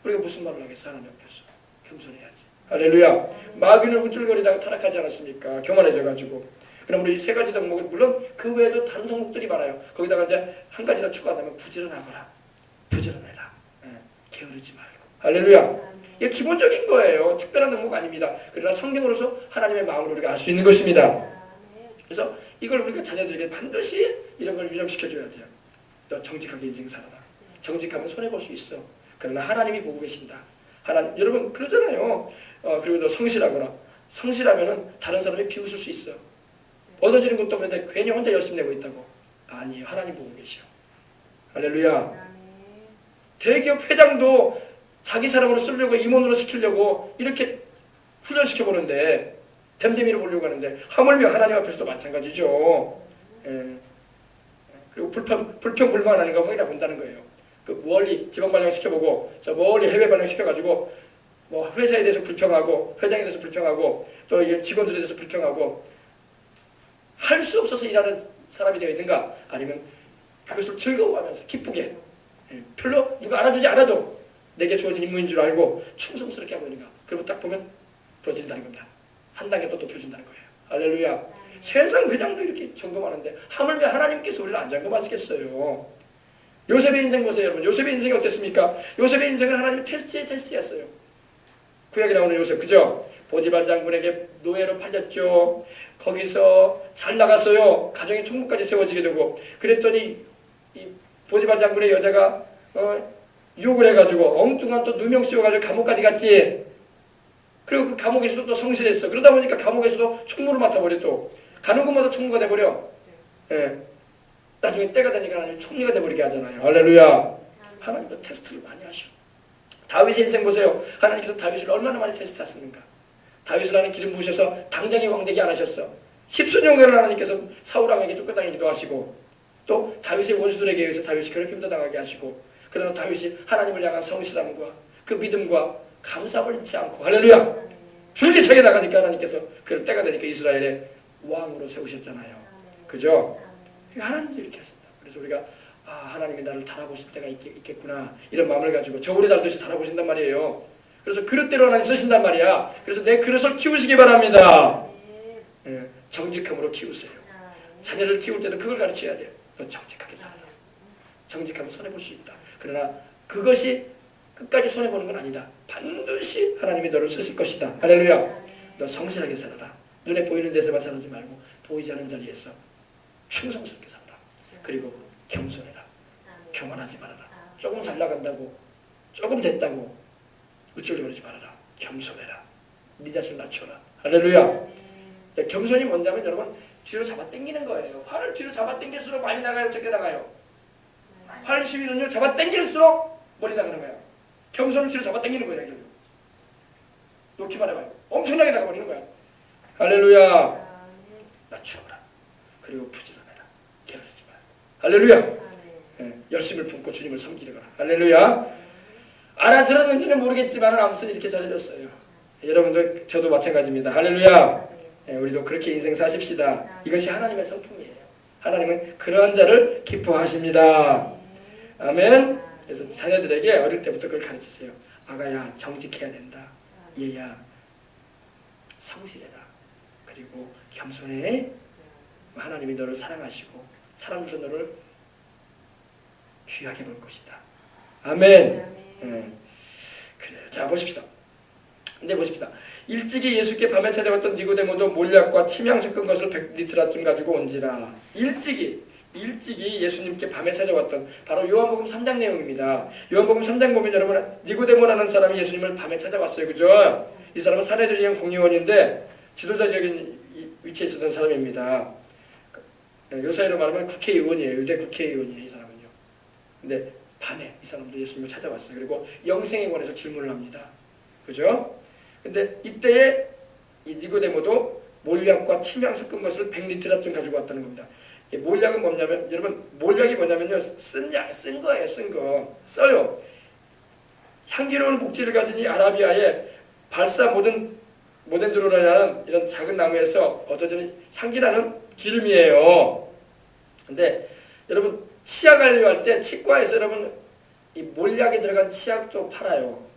우리가 무슨 말을 하겠어? 하나님 앞에서 겸손해야지. 할렐루야. 마귀는 우쭐거리다가 타락하지 않았습니까? 교만해져가지고. 그럼 우리 세 가지 덕목은 물론 그 외에도 다른 덕목들이 많아요. 거기다가 이제 한 가지 더 추가한다면 부지런하거라. 부지런해라. 게으르지 말고. 할렐루야. 이게 기본적인 거예요. 특별한 덕목 아닙니다. 그러나 성경으로서 하나님의 마음을 우리가 알 수 있는 것입니다. 그래서 이걸 우리가 자녀들에게 반드시 이런 걸 유념시켜줘야 돼요. 너 정직하게 인생 살아라. 정직하면 손해볼 수 있어. 그러나 하나님이 보고 계신다. 하나님, 여러분 그러잖아요. 그리고 너 성실하거라. 성실하면은 다른 사람이 비웃을 수 있어. 얻어지는 것도 없는데 괜히 혼자 열심히 내고 있다고. 아니에요. 하나님 보고 계셔. 할렐루야. 대기업 회장도 자기 사람으로 쓰려고 임원으로 시키려고 이렇게 훈련시켜보는데 댐댐이를 보려고 하는데 하물며 하나님 앞에서도 마찬가지죠. 그리고 불평불만하는 거 확인해 본다는 거예요. 그 멀리 지방 발령 시켜보고 저 멀리 해외 발령 시켜가지고 뭐 회사에 대해서 불평하고 회장에 대해서 불평하고 또 직원들에 대해서 불평하고 할 수 없어서 일하는 사람이 되어 있는가? 아니면 그것을 즐거워하면서 기쁘게 별로 누가 알아주지 않아도 내게 주어진 임무인 줄 알고 충성스럽게 하고 있는가? 그러면 딱 보면 부러진다는 겁니다. 한 단계 또 높여준다는 거예요. 할렐루야. 세상 회장도 이렇게 점검하는데 하물며 하나님께서 우리를 안 점검하시겠어요. 요셉의 인생 보세요. 여러분 요셉의 인생이 어땠습니까? 요셉의 인생은 하나님의 테스트였어요. 구약에 나오는 요셉 그죠? 보디발 장군에게 노예로 팔렸죠. 거기서 잘 나갔어요. 가정의 총무까지 세워지게 되고 그랬더니 이 보디발 장군의 여자가 욕을 해가지고 엉뚱한 또 누명 씌워가지고 감옥까지 갔지. 그리고 그 감옥에서도 또 성실했어. 그러다 보니까 감옥에서도 총무를 맡아버려. 또 가는 곳마다 총무가 돼버려. 예. 나중에 때가 되니까 하나님 총리가 돼버리게 하잖아요. 할렐루야. 하나님도 테스트를 많이 하셔. 다윗의 인생 보세요. 하나님께서 다윗을 얼마나 많이 테스트하셨는가. 다윗을 하나님 기름 부으셔서 당장에 왕되게 안 하셨어. 십수년간을 하나님께서 사울왕에게 쫓겨다니기도 하시고, 또 다윗의 원수들에게 의해서 다윗이 괴롭힘도 당하게 하시고, 그러나 다윗이 하나님을 향한 성실함과 그 믿음과 감사함을 잊지 않고, 할렐루야, 줄기차게 나가니까 하나님께서 그 때가 되니까 이스라엘의 왕으로 세우셨잖아요. 그죠? 하나님도 이렇게 하신다. 그래서 우리가 하나님이 나를 달아보실 때가 있겠구나, 이런 마음을 가지고 저울에 달듯이 달아보신단 말이에요. 그래서 그릇대로 하나님 쓰신단 말이야. 그래서 내 그릇을 키우시기 바랍니다. 정직함으로 키우세요. 자녀를 키울 때도 그걸 가르쳐야 돼요. 너 정직하게 살아라. 정직하면 손해볼 수 있다. 그러나 그것이 끝까지 손해보는 건 아니다. 반드시 하나님이 너를 쓰실 것이다. 할렐루야. 너 성실하게 살아라. 눈에 보이는 데서만 살지 말고 보이지 않는 자리에서 충성스럽게 살아라. 그리고 겸손해라. 교만하지 말아라. 조금 잘 나간다고, 조금 됐다고 우쭐거리지 말아라. 겸손해라. 네 자신을 낮춰라. 할렐루야. 겸손이 뭔냐면 여러분, 뒤로 잡아당기는 거예요. 활을 뒤로 잡아당길수록 많이 나가요? 적게 나가요? 활 시위는요, 잡아당길수록 멀리 나가는 거예요. 겸손을 뒤로 잡아당기는 거예요. 놓기만 해봐요. 엄청나게 나가버리는 거예요. 할렐루야. 낮추어라. 그리고 부지런해라. 게으르지 마라. 할렐루야. 열심을 품고 주님을 섬기려라. 할렐루야. 알아들었는지는 모르겠지만 아무튼 이렇게 잘해줬어요. 여러분들, 저도 마찬가지입니다. 할렐루야. 우리도 그렇게 인생 사십시다. 이것이 하나님의 성품이에요. 하나님은 그러한 자를 기뻐하십니다. 아멘. 그래서 자녀들에게 어릴 때부터 그걸 가르치세요. 아가야, 정직해야 된다. 얘야, 성실해라. 그리고 겸손해. 하나님이 너를 사랑하시고 사람들도 너를 귀하게 볼 것이다. 아멘. 그래요. 자, 보십시다. 근데 보십시다. 일찍이 예수께 밤에 찾아왔던 니고데모도 몰약과 침향 섞은 것을 100리터쯤 가지고 온지라. 일찍이 예수님께 밤에 찾아왔던, 바로 요한복음 3장 내용입니다. 요한복음 3장 보면 여러분, 니고데모라는 사람이 예수님을 밤에 찾아왔어요. 그죠? 이 사람은 사내들이랑 공의원인데 지도자적인 위치에 있었던 사람입니다. 요사이로 말하면 국회의원이에요. 유대 국회의원이에요, 이 사람은요. 근데 밤에 이 사람도 예수님을 찾아왔어요. 그리고 영생에 관해서 질문을 합니다. 그죠? 근데 이때에 이 니고데모도 몰약과 침향 섞은 것을 100리터쯤 가지고 왔다는 겁니다. 이 몰약은 뭐냐면, 여러분, 몰약이 뭐냐면요, 쓴 거예요. 쓴 거. 써요. 향기로운 목질을 가진 이 아라비아의 발사 모덴드로라는 이런 작은 나무에서 얻어지는 향기나는 기름이에요. 근데 여러분, 치약 관리할 때 치과에서 여러분 이 몰약이 들어간 치약도 팔아요.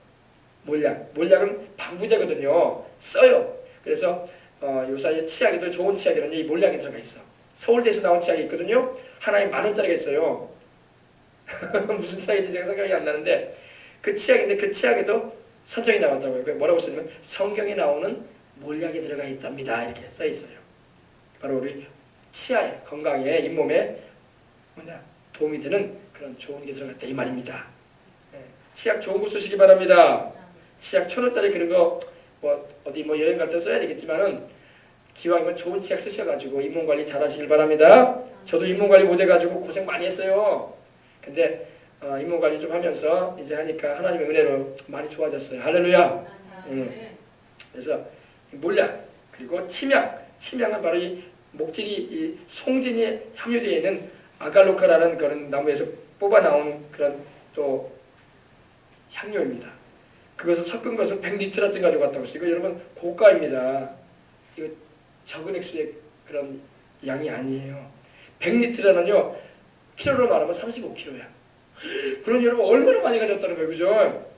몰약은 방부제거든요. 써요. 그래서 요 사이에 치약에도 좋은 치약에는 이 몰약이 들어가 있어. 서울대에서 나온 치약이 있거든요. 하나에 10,000원짜리가 있어요. 무슨 치약인지 제가 생각이 안 나는데 그 치약인데, 그 치약에도 선정이 나왔다고요. 뭐라고 쓰냐면 성경에 나오는 몰약이 들어가 있답니다. 이렇게 써 있어요. 바로 우리 치아에, 건강에, 잇몸에 도움이 되는 그런 좋은 게 들어갔다 이 말입니다. 치약 좋은 거 쓰시기 바랍니다. 치약 1,000원짜리 그런 거 어디 여행 갈 때 써야 되겠지만은 기왕이면 좋은 치약 쓰셔가지고 잇몸 관리 잘 하시길 바랍니다. 저도 잇몸 관리 못 해가지고 고생 많이 했어요. 근데 잇몸 관리 좀 하면서 이제 하니까 하나님의 은혜로 많이 좋아졌어요. 할렐루야. 그래서 몰약, 그리고 침향은 바로 이 목질이, 이 송진이 함유되어 있는 아갈로카라는 그런 나무에서 뽑아 나온 그런 또 향료입니다. 그것을 섞은 것을 100리터쯤 가지고 왔다고 했어요. 이거 여러분 고가입니다. 이거 적은 액수의 그런 양이 아니에요. 100리터라는요, 키로로 말하면 35kg야. 그러니 여러분 얼마나 많이 가져왔다는 거예요. 그죠?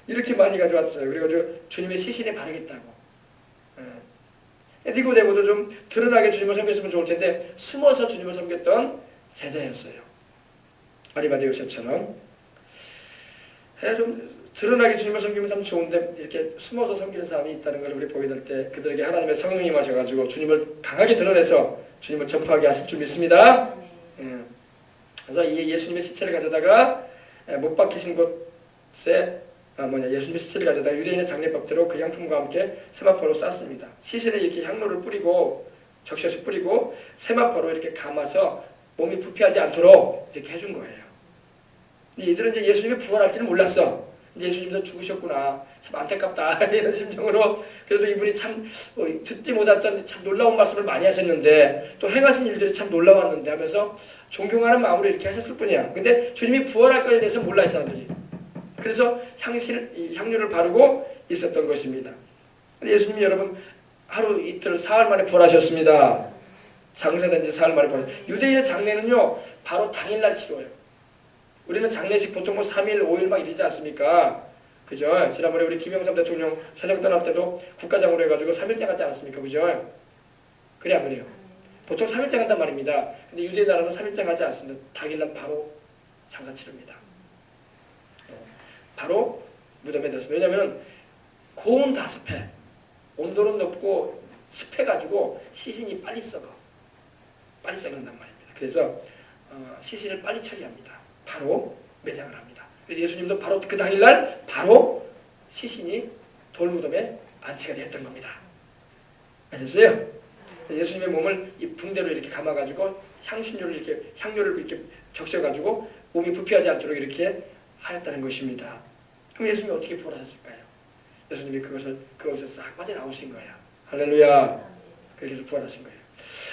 이렇게 많이 가져왔어요. 그래가지고 주님의 시신에 바르겠다고. 니고데모도 좀 드러나게 주님을 섬겼으면 좋을 텐데 숨어서 주님을 섬겼던 제자였어요. 아리마대 요셉처럼. 좀 드러나게 주님을 섬기면 참 좋은데 이렇게 숨어서 섬기는 사람이 있다는 걸 우리 보게 될 때 그들에게 하나님의 성령이 마셔가지고 주님을 강하게 드러내서 주님을 전파하게 하실 줄 믿습니다. 그래서 이 예수님의 시체를 가져다가 못 박히신 곳에 예수님의 시체를 가져다가 유대인의 장례법대로 그 향품과 함께 세마포로 쌌습니다. 시신에 이렇게 향로를 뿌리고 적셔서 뿌리고 세마포로 이렇게 감아서 몸이 부패하지 않도록 이렇게 해준 거예요. 이들은 이제 예수님이 부활할지는 몰랐어. 이제 예수님도 죽으셨구나. 참 안타깝다. 이런 심정으로 그래도 이분이 참 듣지 못했던 참 놀라운 말씀을 많이 하셨는데 또 행하신 일들이 참 놀라웠는데 하면서 존경하는 마음으로 이렇게 하셨을 뿐이야. 근데 주님이 부활할 것에 대해서 몰라 이 사람들이. 그래서 향유를 바르고 있었던 것입니다. 예수님이 여러분 하루 이틀 사흘 만에 부활하셨습니다. 장사된 지 사흘 만에 부활. 유대인의 장례는요 바로 당일날 치러요. 우리는 장례식 보통 뭐 3일, 5일 막 이러지 않습니까? 그죠? 지난번에 우리 김영삼 대통령 세상 떠날 때도 국가장으로 해가지고 3일째 가지 않았습니까? 그죠? 그래 안 그래요? 보통 3일째 간단 말입니다. 근데 유대 나라는 3일째 가지 않습니다. 당일날 바로 장사 치릅니다. 바로 무덤에 들었습니다. 왜냐하면 고온 다습해. 온도는 높고 습해가지고 시신이 빨리 썩어. 빨리 썩는단 말입니다. 그래서 시신을 빨리 처리합니다. 바로 매장을 합니다. 그래서 예수님도 바로 그 당일날 바로 시신이 돌무덤에 안치가 되었던 겁니다. 아셨어요? 예수님의 몸을 이 붕대로 이렇게 감아가지고 향유를 이렇게 적셔가지고 몸이 부패하지 않도록 이렇게 하였다는 것입니다. 그럼 예수님이 어떻게 부활하셨을까요? 예수님이 그것에서 싹 빠져나오신 거예요. 할렐루야. 그래서 부활하신 거예요.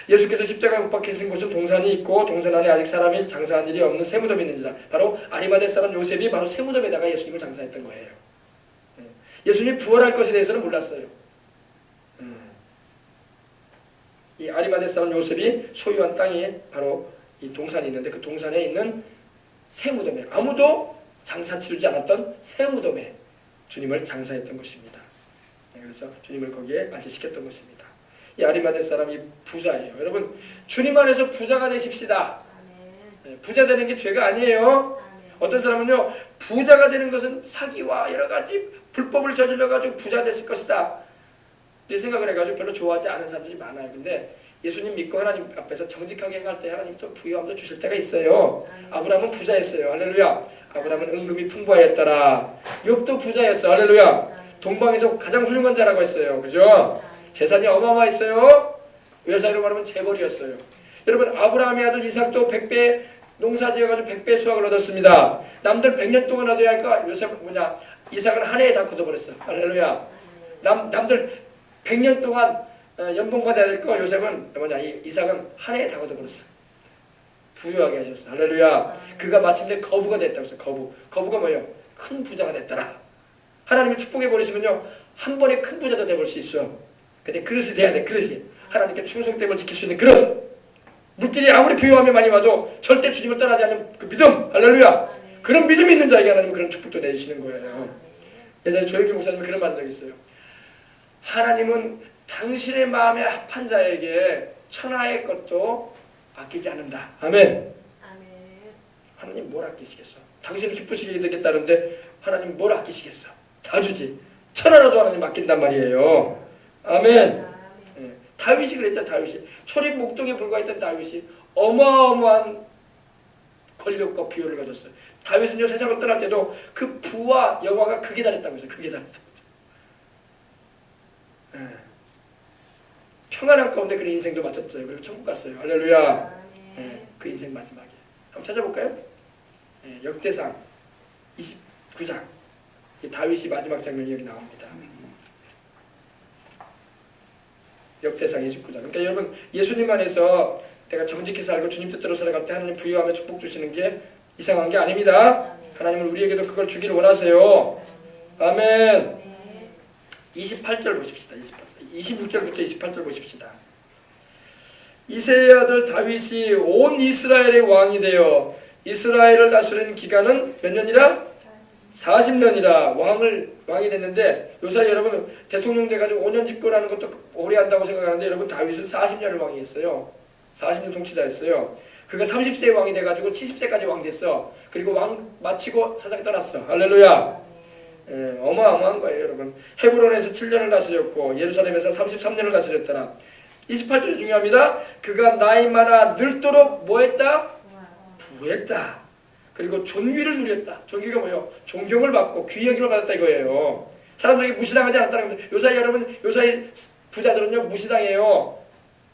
예수께서 십자가에 못 박히신 곳은 동산이 있고 동산 안에 아직 사람이 장사한 일이 없는 새 무덤이 있는지라. 바로 아리마대 사람 요셉이 바로 새 무덤에다가 예수님을 장사했던 거예요. 예수님이 부활할 것에 대해서는 몰랐어요. 이 아리마대 사람 요셉이 소유한 땅이 바로 이 동산이 있는데 그 동산에 있는 새 무덤에 아무도 장사 치르지 않았던 새 무덤에 주님을 장사했던 것입니다. 그래서 주님을 거기에 안치시켰던 것입니다. 이 아리마대 사람이 부자예요. 여러분 주님 안에서 부자가 되십시다. 부자 되는 게 죄가 아니에요. 어떤 사람은요 부자가 되는 것은 사기와 여러 가지 불법을 저질러 가지고 부자 됐을 것이다 이 생각을 해가지고 별로 좋아하지 않은 사람들이 많아요. 근데 예수님 믿고 하나님 앞에서 정직하게 행할 때 하나님 또 부유함도 주실 때가 있어요. 아브라함은 부자였어요. 할렐루야. 아브라함은 은금이 풍부하였더라. 욥도 부자였어. 할렐루야. 동방에서 가장 훌륭한 자라고 했어요. 그죠? 재산이 어마어마했어요. 외사로 말하면 재벌이었어요. 여러분 아브라함의 아들 이삭도 100배 농사 지어가지고 100배 수확을 얻었습니다. 남들 100년 동안 얻어야 할까? 이삭은 한 해에 다 걷어버렸어. 할렐루야. 남들 100년 동안 연봉 받아야 될 거 요셉은 이삭은 한 해에 다 걷어버렸어. 부유하게 하셨어. 할렐루야. 그가 마침내 거부가 됐다고 했어. 거부가 뭐예요? 큰 부자가 됐더라. 하나님이 축복해 버리시면요 한 번에 큰 부자도 돼볼 수 있어. 근데 그릇이 돼야 돼. 그릇이 하나님께 충성됨을 지킬 수 있는 그릇. 물질이 아무리 부유함이 많이 와도 절대 주님을 떠나지 않는 그 믿음. 할렐루야. 그런 믿음이 있는 자에게 하나님은 그런 축복도 내주시는 거예요. 예전에 조영기 목사님이 그런 말 한 적이 있어요. 하나님은 당신의 마음에 합한 자에게 천하의 것도 아끼지 않는다. 아멘. 하나님 뭘 아끼시겠어? 당신을 기쁘시게 되겠다는데 하나님 뭘 아끼시겠어? 다 주지. 천하라도 하나님 아낀단 말이에요. 아멘. 다윗이 그랬죠. 다윗이 초림 목동에 불과했던 다윗이 어마어마한 권력과 부여를 가졌어요. 다윗은요 세상을 떠날 때도 그 부와 영화가 극에 달했다고 했어요. 극에 달했다고 했어요. 평안한 가운데 그런 인생도 마쳤어요. 그리고 천국 갔어요. 할렐루야. 그 인생 마지막에 한번 찾아볼까요? 역대상 29장 다윗이 마지막 장면이 여기 나옵니다. 역대상 29장. 그러니까 여러분 예수님 안에서 내가 정직히 살고 주님 뜻대로 살아갈 때 하나님 부유하며 축복 주시는 게 이상한 게 아닙니다. 하나님은 우리에게도 그걸 주기를 원하세요. 아멘. 28절 보십시다. 26절부터 28절 보십시다. 이새의 아들 다윗이 온 이스라엘의 왕이 되어 이스라엘을 다스리는 기간은 몇 년이라? 40년이라 왕이 됐는데 요새 여러분 대통령 돼가지고 5년 집권하는 것도 오래 한다고 생각하는데 여러분 다윗은 40년을 왕이 했어요. 40년 통치자였어요. 그가 30세에 왕이 돼가지고 70세까지 왕 됐어. 그리고 왕 마치고 사장에 떠났어. 할렐루야. 어마어마한 거예요 여러분. 헤브론에서 7년을 다스렸고 예루살렘에서 33년을 다스렸더라. 28절이 중요합니다. 그가 나이 많아 늙도록 뭐했다? 부했다. 그리고 존귀를 누렸다. 존귀가 뭐예요? 존경을 받고 귀 여김을 받았다 이거예요. 사람들에게 무시당하지 않았다는 겁니다. 요사이 여러분 요사이 부자들은요 무시당해요.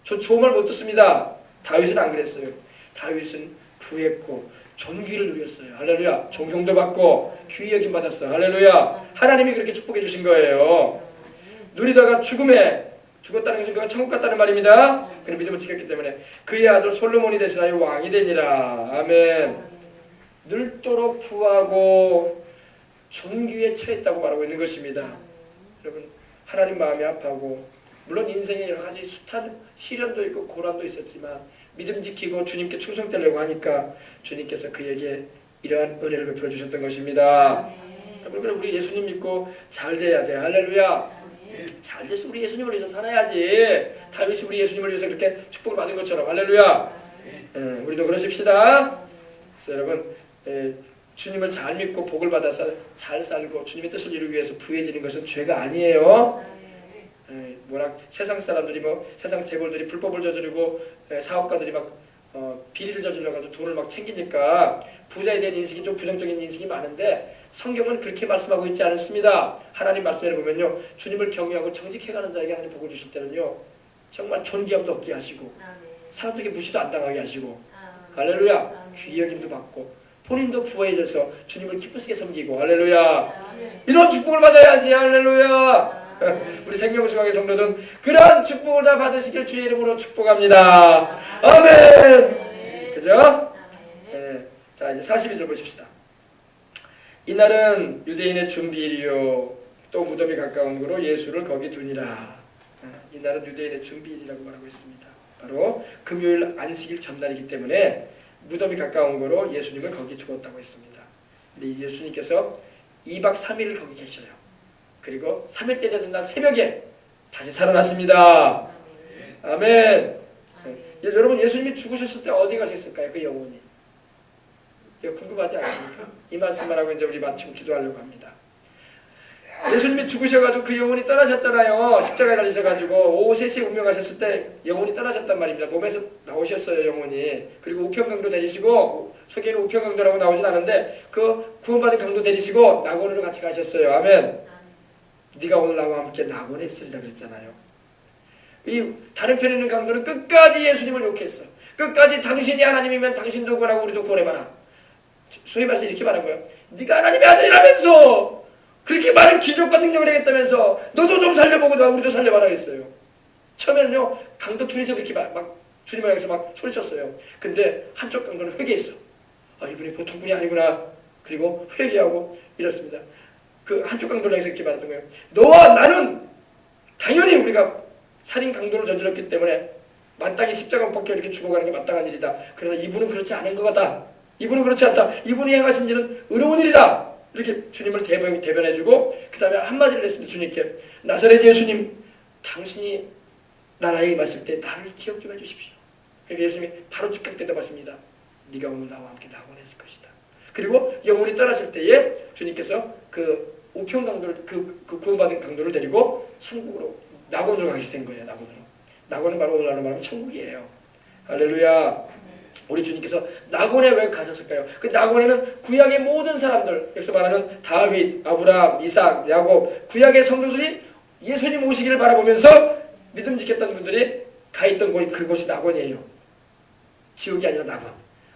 저 좋은 말 못 듣습니다. 다윗은 안 그랬어요. 다윗은 부했고 존귀를 누렸어요. 할렐루야. 존경도 받고 귀히 여김 받았어. 할렐루야. 하나님이 그렇게 축복해 주신 거예요. 누리다가 죽었다는 것은 그가 천국 갔다는 말입니다. 그는 믿음을 지켰기 때문에 그의 아들 솔로몬이 대신하여 왕이 되니라. 아멘. 늙도록 부하고 존귀에 처했다고 말하고 있는 것입니다. 여러분, 하나님 마음이 아파하고 물론 인생에 여러 가지 숱한 시련도 있고 고난도 있었지만 믿음 지키고 주님께 충성되려고 하니까 주님께서 그에게 이러한 은혜를 베풀어 주셨던 것입니다. 여러분, 우리 예수님 믿고 잘 돼야 돼. 할렐루야. 잘 돼서 우리 예수님을 위해서 살아야지. 다윗이 우리 예수님을 위해서 그렇게 축복을 받은 것처럼. 할렐루야. 우리도 그러십시다. 그래서 여러분, 주님을 잘 믿고 복을 받아서 잘 살고 주님의 뜻을 이루기 위해서 부해지는 것은 죄가 아니에요. 뭐라 세상 사람들이 세상 재벌들이 불법을 저지르고 사업가들이 비리를 저질러가지고 돈을 챙기니까 부자에 대한 인식이 좀 부정적인 인식이 많은데 성경은 그렇게 말씀하고 있지 않습니다. 하나님 말씀을 보면요, 주님을 경외하고 정직해가는 자에게 하나님 복을 주실 때는요 정말 존귀함도 얻게 하시고 사람들에게 무시도 안 당하게 하시고 할렐루야. 귀히 여김도 받고 본인도 부해져서 주님을 기쁘시게 섬기고 할렐루야. 이런 축복을 받아야지. 할렐루야. 우리 생명수강의 성도들은 그러한 축복을 다 받으시길 주의 이름으로 축복합니다. 아멘. 그죠? 자, 이제 42절 보십시다. 이날은 유대인의 준비일이요 또 무덤이 가까운 곳으로 예수를 거기 두니라. 이날은 유대인의 준비일이라고 말하고 있습니다. 바로 금요일 안식일 전날이기 때문에 무덤이 가까운 곳으로 예수님을 거기 두었다고 했습니다. 근데 예수님께서 2박 3일을 거기 계셔요. 그리고 3일째 되는 날 새벽에 다시 살아났습니다. 아멘. 여러분, 예수님이 죽으셨을 때 어디 가셨을까요? 그 영혼이. 이거 궁금하지 않습니까? 이 말씀을 하고 이제 우리 마치고 기도하려고 합니다. 예수님이 죽으셔가지고 그 영혼이 떠나셨잖아요. 십자가에 달리셔가지고 오후 3시에 운명하셨을 때 영혼이 떠나셨단 말입니다. 몸에서 나오셨어요, 영혼이. 그리고 우편강도 데리시고, 서기에는 우편강도라고 나오진 않은데 그 구원받은 강도 데리시고 낙원으로 같이 가셨어요. 아멘. 네가 오늘 나와 함께 낙원에 있으리라 그랬잖아요. 이 다른 편에 있는 강도는 끝까지 예수님을 욕했어. 끝까지 당신이 하나님이면 당신도 구원하고 우리도 구원해봐라. 소위 말해서 이렇게 말한 거예요. 네가 하나님의 아들이라면서 그렇게 많은 기적과 능력을 하겠다면서 너도 좀 살려보고 우리도 살려봐라 했어요. 처음에는요 강도 둘이서 그렇게 막 주님을 향해서 막 소리쳤어요. 근데 한쪽 강도는 회개했어. 이분이 보통 분이 아니구나. 그리고 회개하고 이렇습니다. 그 한쪽 강도를 향해서 이렇게 말했던 거예요. 너와 나는 당연히 우리가 살인 강도를 저질렀기 때문에 마땅히 십자가 못 박혀 이렇게 죽어가는 게 마땅한 일이다. 그러나 이분은 그렇지 않은 것 같다. 이분은 그렇지 않다. 이분이 행하신 일은 의로운 일이다. 이렇게 주님을 대변해주고 그 다음에 한마디를 했습니다. 주님께 나사렛 예수님, 당신이 나라에 임하실 때 나를 기억 좀 해주십시오. 그러니까 예수님이 바로 즉각 대답하십니다. 네가 오늘 나와 함께 낙원에 있을 것이다. 그리고 영혼이 떠나실 때에 주님께서 그 우편 강도를 그 구원받은 강도를 데리고 천국으로 낙원으로 가시게 된 거예요. 낙원은 바로 오늘날로 말하면 천국이에요. 할렐루야. 우리 주님께서 낙원에 왜 가셨을까요? 그 낙원에는 구약의 모든 사람들, 여기서 말하는 다윗, 아브라함, 이삭, 야곱, 구약의 성도들이 예수님 오시기를 바라보면서 믿음 지켰던 분들이 가 있던 곳이 그곳이 낙원이에요. 지옥이 아니라 낙원.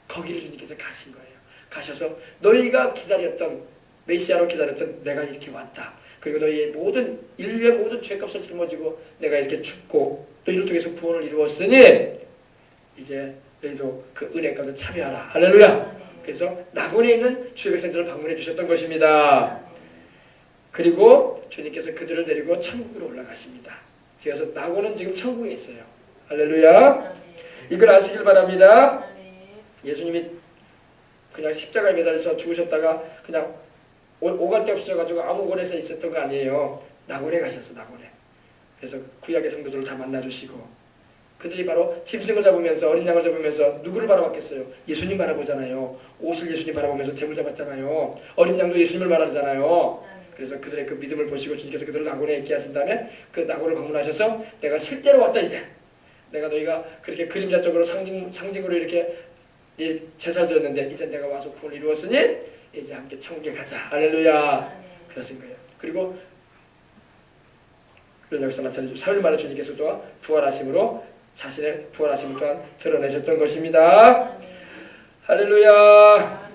거기를 주님께서 가신 거예요. 가셔서 너희가 기다렸던, 메시아로 기다렸던 내가 이렇게 왔다. 그리고 너희의 모든 인류의 모든 죄값을 짊어지고 내가 이렇게 죽고 너희를 통해서 구원을 이루었으니 이제 너희도 그 은혜 가운데 참여하라. 할렐루야. 그래서 낙원에 있는 주의 백성들을 방문해 주셨던 것입니다. 그리고 주님께서 그들을 데리고 천국으로 올라가십니다. 그래서 낙원은 지금 천국에 있어요. 할렐루야. 이걸 아시길 바랍니다. 예수님이 그냥 십자가에 매달려서 죽으셨다가 그냥 오갈 데 없어져가지고 아무 곳에서 있었던 거 아니에요. 낙원에 가셨어. 낙원에. 그래서 구약의 성도들을 다 만나주시고 그들이 바로 짐승을 잡으면서 어린 양을 잡으면서 누구를 바라봤겠어요? 예수님 바라보잖아요. 오실 예수님 바라보면서 뱀을 잡았잖아요. 어린 양도 예수님을 바라잖아요. 그래서 그들의 그 믿음을 보시고 주님께서 그들을 낙원에 있게 하신 다음에 그 낙원을 방문하셔서 내가 실제로 왔다 이제. 내가 너희가 그렇게 그림자적으로 상징으로 이렇게 제사를 드렸는데 이제 내가 와서 구원을 이루었으니 이제 함께 천국에 가자. 할렐루야. 그러신 거예요. 그리고 그런 역사 나타내주고 3일 만에 주님께서도 부활하심으로 자신의 부활하심을 또한 드러내셨던 것입니다. 할렐루야.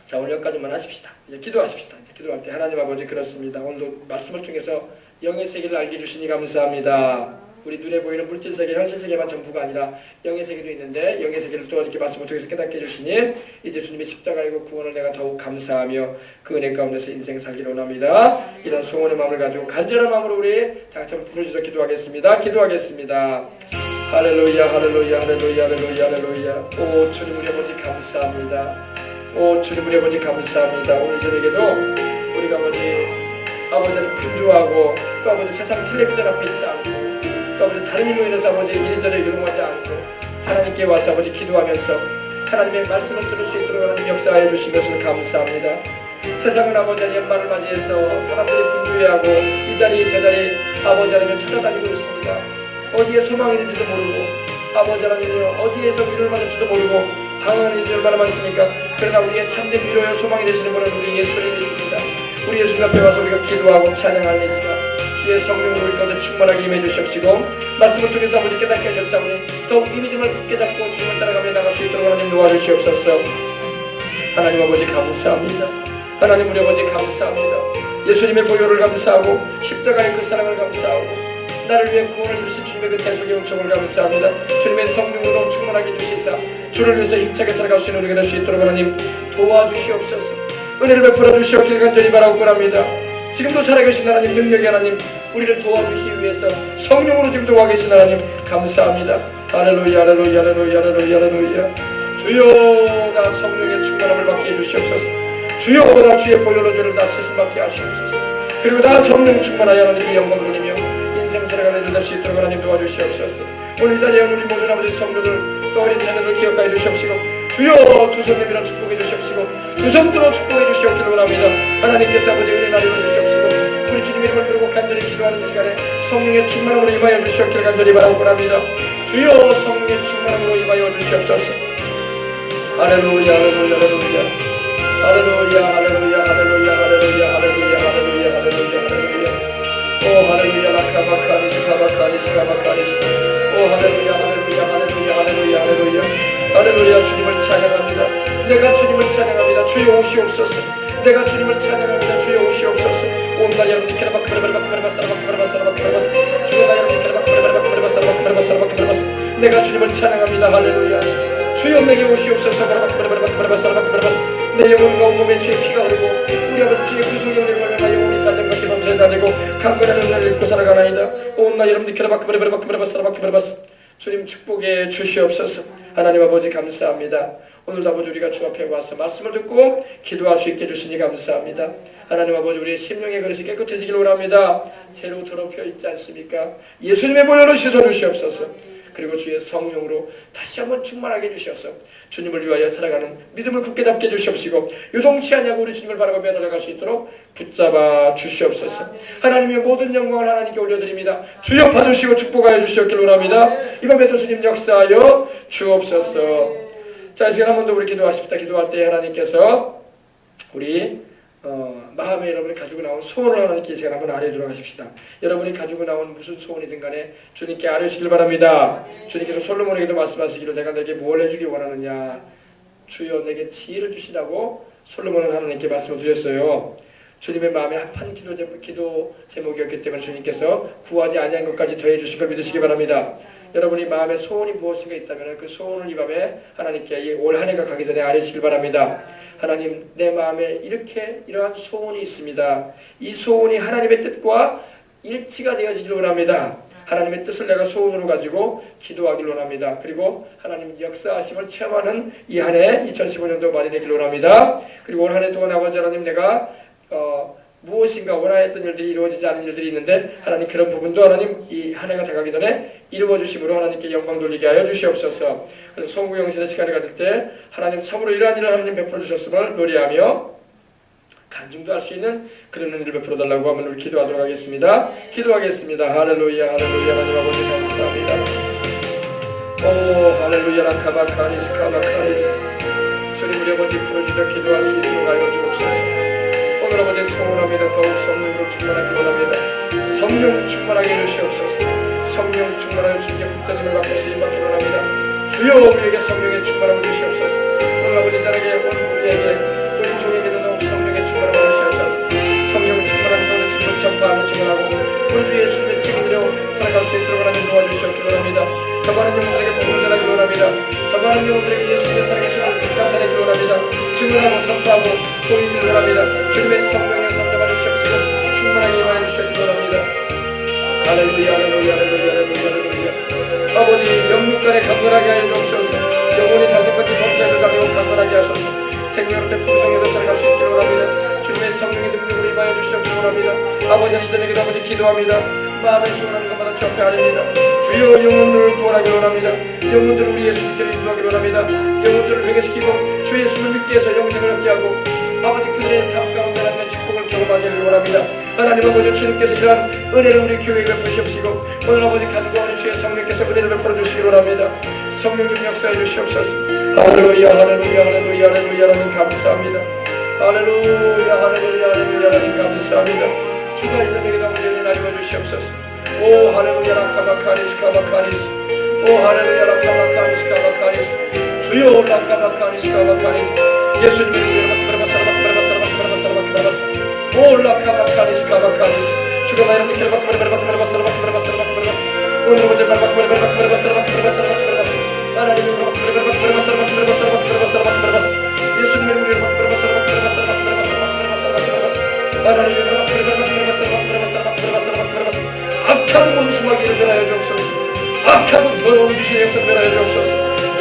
자, 오늘 여기까지만 하십시다. 이제 기도하십시다. 이제 기도할 때 하나님 아버지 그렇습니다. 오늘도 말씀을 통해서 영의 세계를 알게 해주시니 감사합니다. 우리 눈에 보이는 물질 세계, 현실 세계만 전부가 아니라 영의 세계도 있는데 영의 세계를 또 이렇게 말씀을 통해서 깨닫게 해주시니 이제 주님의 십자가이고 구원을 내가 더욱 감사하며 그 은혜 가운데서 인생 살기를 원합니다. 이런 소원의 마음을 가지고 간절한 마음으로 우리 다 같이 한번 부르짖어 기도하겠습니다. 기도하겠습니다. 할렐루야 할렐루야 할렐루야 할렐루야 할렐루야. 오 주님 우리 아버지 감사합니다. 오 주님 우리 아버지 감사합니다. 오늘 저녁에도 우리가 아버지를 분주하고 또 아버지 세상 텔레비전 앞에 있지 않고 또 아버지 다른 일로 인해서 아버지 이리저리 요동하지 않고 하나님께 와서 아버지 기도하면서 하나님의 말씀을 들을 수 있도록 하나님 역사하여 주신 것을 감사합니다. 세상은 아버지 연말을 맞이해서 사람들이 분주해하고 이 자리 저 자리 아버지 하나님을 찾아다니고 있습니다. 어디에 소망이 있는지도 모르고 아버지 하나님이여 어디에서 위로를 받을지도 모르고 방황하는 일이 얼마나 많습니까? 그러나 우리의 참된 위로의 소망이 되시는 분은 우리 예수님이십니다. 우리 예수님 앞에 와서 우리가 기도하고 찬양하는 이 시간 주의 성령으로 우리 가운데 충만하게 임해 주시옵시고 말씀을 통해서 아버지 깨닫게 하셨사오니 더욱 이 믿음을 굳게 잡고 주님을 따라가며 나갈 수 있도록 하나님 도와주시옵소서. 하나님 아버지 감사합니다. 하나님 우리 아버지 감사합니다. 예수님의 보혈을 감사하고 십자가의 그 사랑을 감사하고 나를 위해 구원을 이루신 주님의 그 대속의 은총을 감사합니다. 주님의 성령으로 충만하게 해주시사 주를 위해서 힘차게 살아갈 수 있는 우리가 될 수 있도록 하나님 도와주시옵소서. 은혜를 베풀어 주시옵길 간절히 바라고 합니다. 지금도 살아계신 하나님 능력의 하나님 우리를 도와주시기 위해서 성령으로 지금도 와 계신 하나님 감사합니다. 할렐루야 할렐루야 할렐루야 할렐루야 할렐루야. 주여 다 성령의 충만함을 받게 해주시옵소서. 주여 다 주의 보혈로 죄를 다 씻음받게 하시옵소서. 그리고 다 성령 충만하여 하나님께 영광 돌리며 인생 살아가는 일 될 수 있도록 하나님 도와주시옵소서. 오늘 이 자리에 우리 모든 아버지 성도들 또 어린 자녀들 기억하여 주시옵시고 주여 두 손 내밀어 축복해 주시옵시고 두 손 들어 축복해 주시옵기를 원합니다. 하나님께서 아버지 은혜 나누어 주시옵시고 우리 주님 이름을 부르고 간절히 기도하는 이 시간에 성령의 충만함으로 임하여 주시옵기를 간절히 바라고 합니다. 주여 성령의 충만함으로 임하여 주시옵소서. 할렐루야 할렐루야 할렐루야 할렐루야 할렐루야 할렐루야 할렐루야 할렐루야 할렐루야 할렐루야 할렐루야. 오 할렐루야 라카바카니스 카바카니스 카바카니스. 오 할렐루야 할렐루야 할렐루야 할렐루야 할렐루야 할렐루야. 주님을 찬양합니다. 내가 주님을 찬양합니다. 주여 오시옵소서. 내가 주님을 찬양합니다. 주여 오시옵소서. 온다 여러분 내가 주님을 찬양합니다. 할렐루야. 주여 내게 오시옵소서. 내 영혼과 온몸에 주의 피가 흐르고 우리 아버지 주의 구속의 은혜를 말미암아 영혼이 잘된 것이 범사에 다니고 강건한 은혜를 입고 살아가나이다. 온나 여러분 주님 축복해 주시옵소서. 하나님 아버지 감사합니다. 오늘도 아버지 우리가 주 앞에 와서 말씀을 듣고 기도할 수 있게 해주시니 감사합니다. 하나님 아버지 우리의 심령의 그릇이 깨끗해지기를 원합니다. 새로 더럽혀 있지 않습니까? 예수님의 보혈로 씻어주시옵소서. 그리고 주의 성령으로 다시 한번 충만하게 해주셔서 주님을 위하여 살아가는 믿음을 굳게 잡게 해주시옵시고 유동치 아니하고 우리 주님을 바라보며 달려갈 수 있도록 붙잡아 주시옵소서. 하나님의 모든 영광을 하나님께 올려드립니다. 주여 봐주시고 축복하여 주시옵기를 원합니다. 이 밤에도 주님 역사하여 주옵소서. 자, 이 시간 한 번 더 우리 기도하십시다. 기도할 때 하나님께서 우리 마음에 여러분이 가지고 나온 소원을 하나님께 이 시간 한번 아뢰도록 하십시다. 여러분이 가지고 나온 무슨 소원이든 간에 주님께 아뢰시길 바랍니다. 주님께서 솔로몬에게도 말씀하시기를 내가 내게 뭘 해주길 원하느냐. 주여 내게 지혜를 주시라고 솔로몬은 하나님께 말씀을 드렸어요. 주님의 마음에 합한 기도 제목이었기 때문에 주님께서 구하지 아니한 것까지 더해 주신 걸 믿으시기 바랍니다. 여러분이 마음에 소원이 무엇인가 있다면 그 소원을 이 밤에 하나님께 올 한 해가 가기 전에 아뢰시길 바랍니다. 하나님 내 마음에 이러한 소원이 있습니다. 이 소원이 하나님의 뜻과 일치가 되어지길 원합니다. 하나님의 뜻을 내가 소원으로 가지고 기도하길 원합니다. 그리고 하나님 역사하심을 체험하는 이 한 해 2015년도 말이 되길 원합니다. 그리고 올 한 해 동안 아버지 하나님 내가 무엇인가 원하였던 일들이 이루어지지 않은 일들이 있는데 하나님 그런 부분도 하나님 이 한 해가 다가기 전에 이루어 주심으로 하나님께 영광 돌리게 하여 주시옵소서. 그래서 송구영신의 시간을 가질 때 하나님 참으로 이러한 일을 하나님 베풀어 주셨음을 노래하며 간증도 할 수 있는 그런 은혜를 베풀어 달라고 하면 우리 기도하도록 하겠습니다. 기도하겠습니다. 할렐루야 할렐루야. 하나님 아버지 감사합니다. 오 할렐루야 라카바카니스 카바카니스. 주님 우리 아버지 부르짖어 기도할 수 있도록 하여 주옵소서. 오늘 아버지 소원합니다. 더욱 성령으로 충만하길 원합니다. 성령 충만하게 해주시옵소서. 성령 충만하여 주님께 붙든 힘을 받고 쓰임받기 원합니다. 주여 우리에게 성령의 충만함을 주시옵소서. 오늘 아버지 자에게 오늘 우리 종에게도 성령의 충만함을 주시옵소서. 성령 충만한 너는 주님을 전파하고 증언하고 우리 주 예수님의 책임으로 살아갈 수 있도록 하나님 도와주시옵기 원합니다. 더 많은 영혼들에게 복음을 전하기 원합니다. 더 많은 영혼들에게 예수님의 살아계심을 나타내기 원합니다. 증언하고 전파하고 보이기를 원합니다. 주님의 성령의 선정해 주시옵시고 충만하게 임하여 주시옵기 원합니다. 할렐루야 할렐루야 할렐루야 할렐루야. 아버지 영육간에 강건하게 하여 주옵소서. 영혼이 자기까지 범죄를 가지고 강건하게 하소서. 생명으로 풍성해서 살아갈 수 있기를 원합니다. 주님의 성령의 능력으로 임하여 주시옵기를 원합니다. 아버지 이전에게도 아버지 기도합니다. 마음에 소원하는 것마다 주 앞에 아닙니다. 주여 영혼들을 구원하기를 원합니다. 영혼들을 우리 예수님께로 인도하기를 원합니다. 영혼들을 회개시키고 주 예수를 믿게 해서 영생을 얻게 하고 아버지 그들의 삶 가운데 하나님의 축복을 경험하기를 원합니다. 하나님 아버지 주님께서 이러한 은혜를 우리 교회에 베푸시옵시고 오늘 아버지 가족과 우리 주의 성령께서 은혜를 베풀어 주시기를 원합니다. 성령님 역사해 주시옵소서. 할렐루야 할렐루야 할렐루야 할렐루야 하나님 감사합니다. 할렐루야 할렐루야 할렐루야 하나님 감사합니다. 주가 이전에게도 아버지 은혜 나누어 주시옵소서. 오 할렐루야 라카바카리스 카바카리스 오 할렐루야 라카바카리스 카바카리스 주여 라카바카리스 카바카리스 예수님의 이름으로 바라바사라바사라바사라바사라바사라바사라바사라바사라바사 오 라카바카리스 카바카리스 주가 나의 님께로 바라바사라바사라바사라바사라바사라바사라바사라바사 오늘 먼저 바라바사라바사라바사라바사라바사라바사라바사 하나님으로 바라바사라바사라바사라바사라바사라바사라바사 예수님의 이름으로 바라바사라바사라바사라바사라바사라바사라바사라바사 하나님으로 바라바사라바사라바사라바사라바사라바사라바사 악한 원수마귀를 멸하여 주옵소서. 악하고 더러운 귀신의 역사를 멸하여 주옵소서.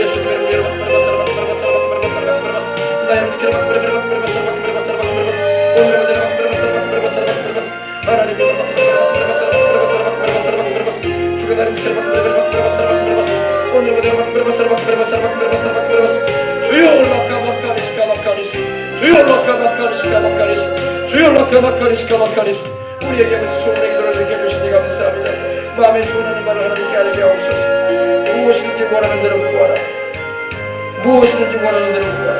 예수님의 이름으로 바라바사라바사라바사라바사라바사라바사라바사 나의 님께로 바라바사라바사라바사라바사라바사라바사라바사 오늘 먼저 바라바사라바사라바사라바사라바사 하나님으로 바라바사라바사라바사라바사라바사라바사 주가 나를 님께로 바라바사라바사라바사라바사라바사 오늘 먼저 바라바사라바사라바사라바사라바사 주여 라카바카리스 카바카리스 주여 라카바카리스 카바카리스 주여 라카바카리스 카바카리스 우리에게 소원의 기도를 이렇게 해주시니 감사합니다. 마음에 소원하는 바를 하나님께 알게 하옵소서. 무엇이든지 원하는 대로 구하라. 무엇이든지 원하는 대로 구하라.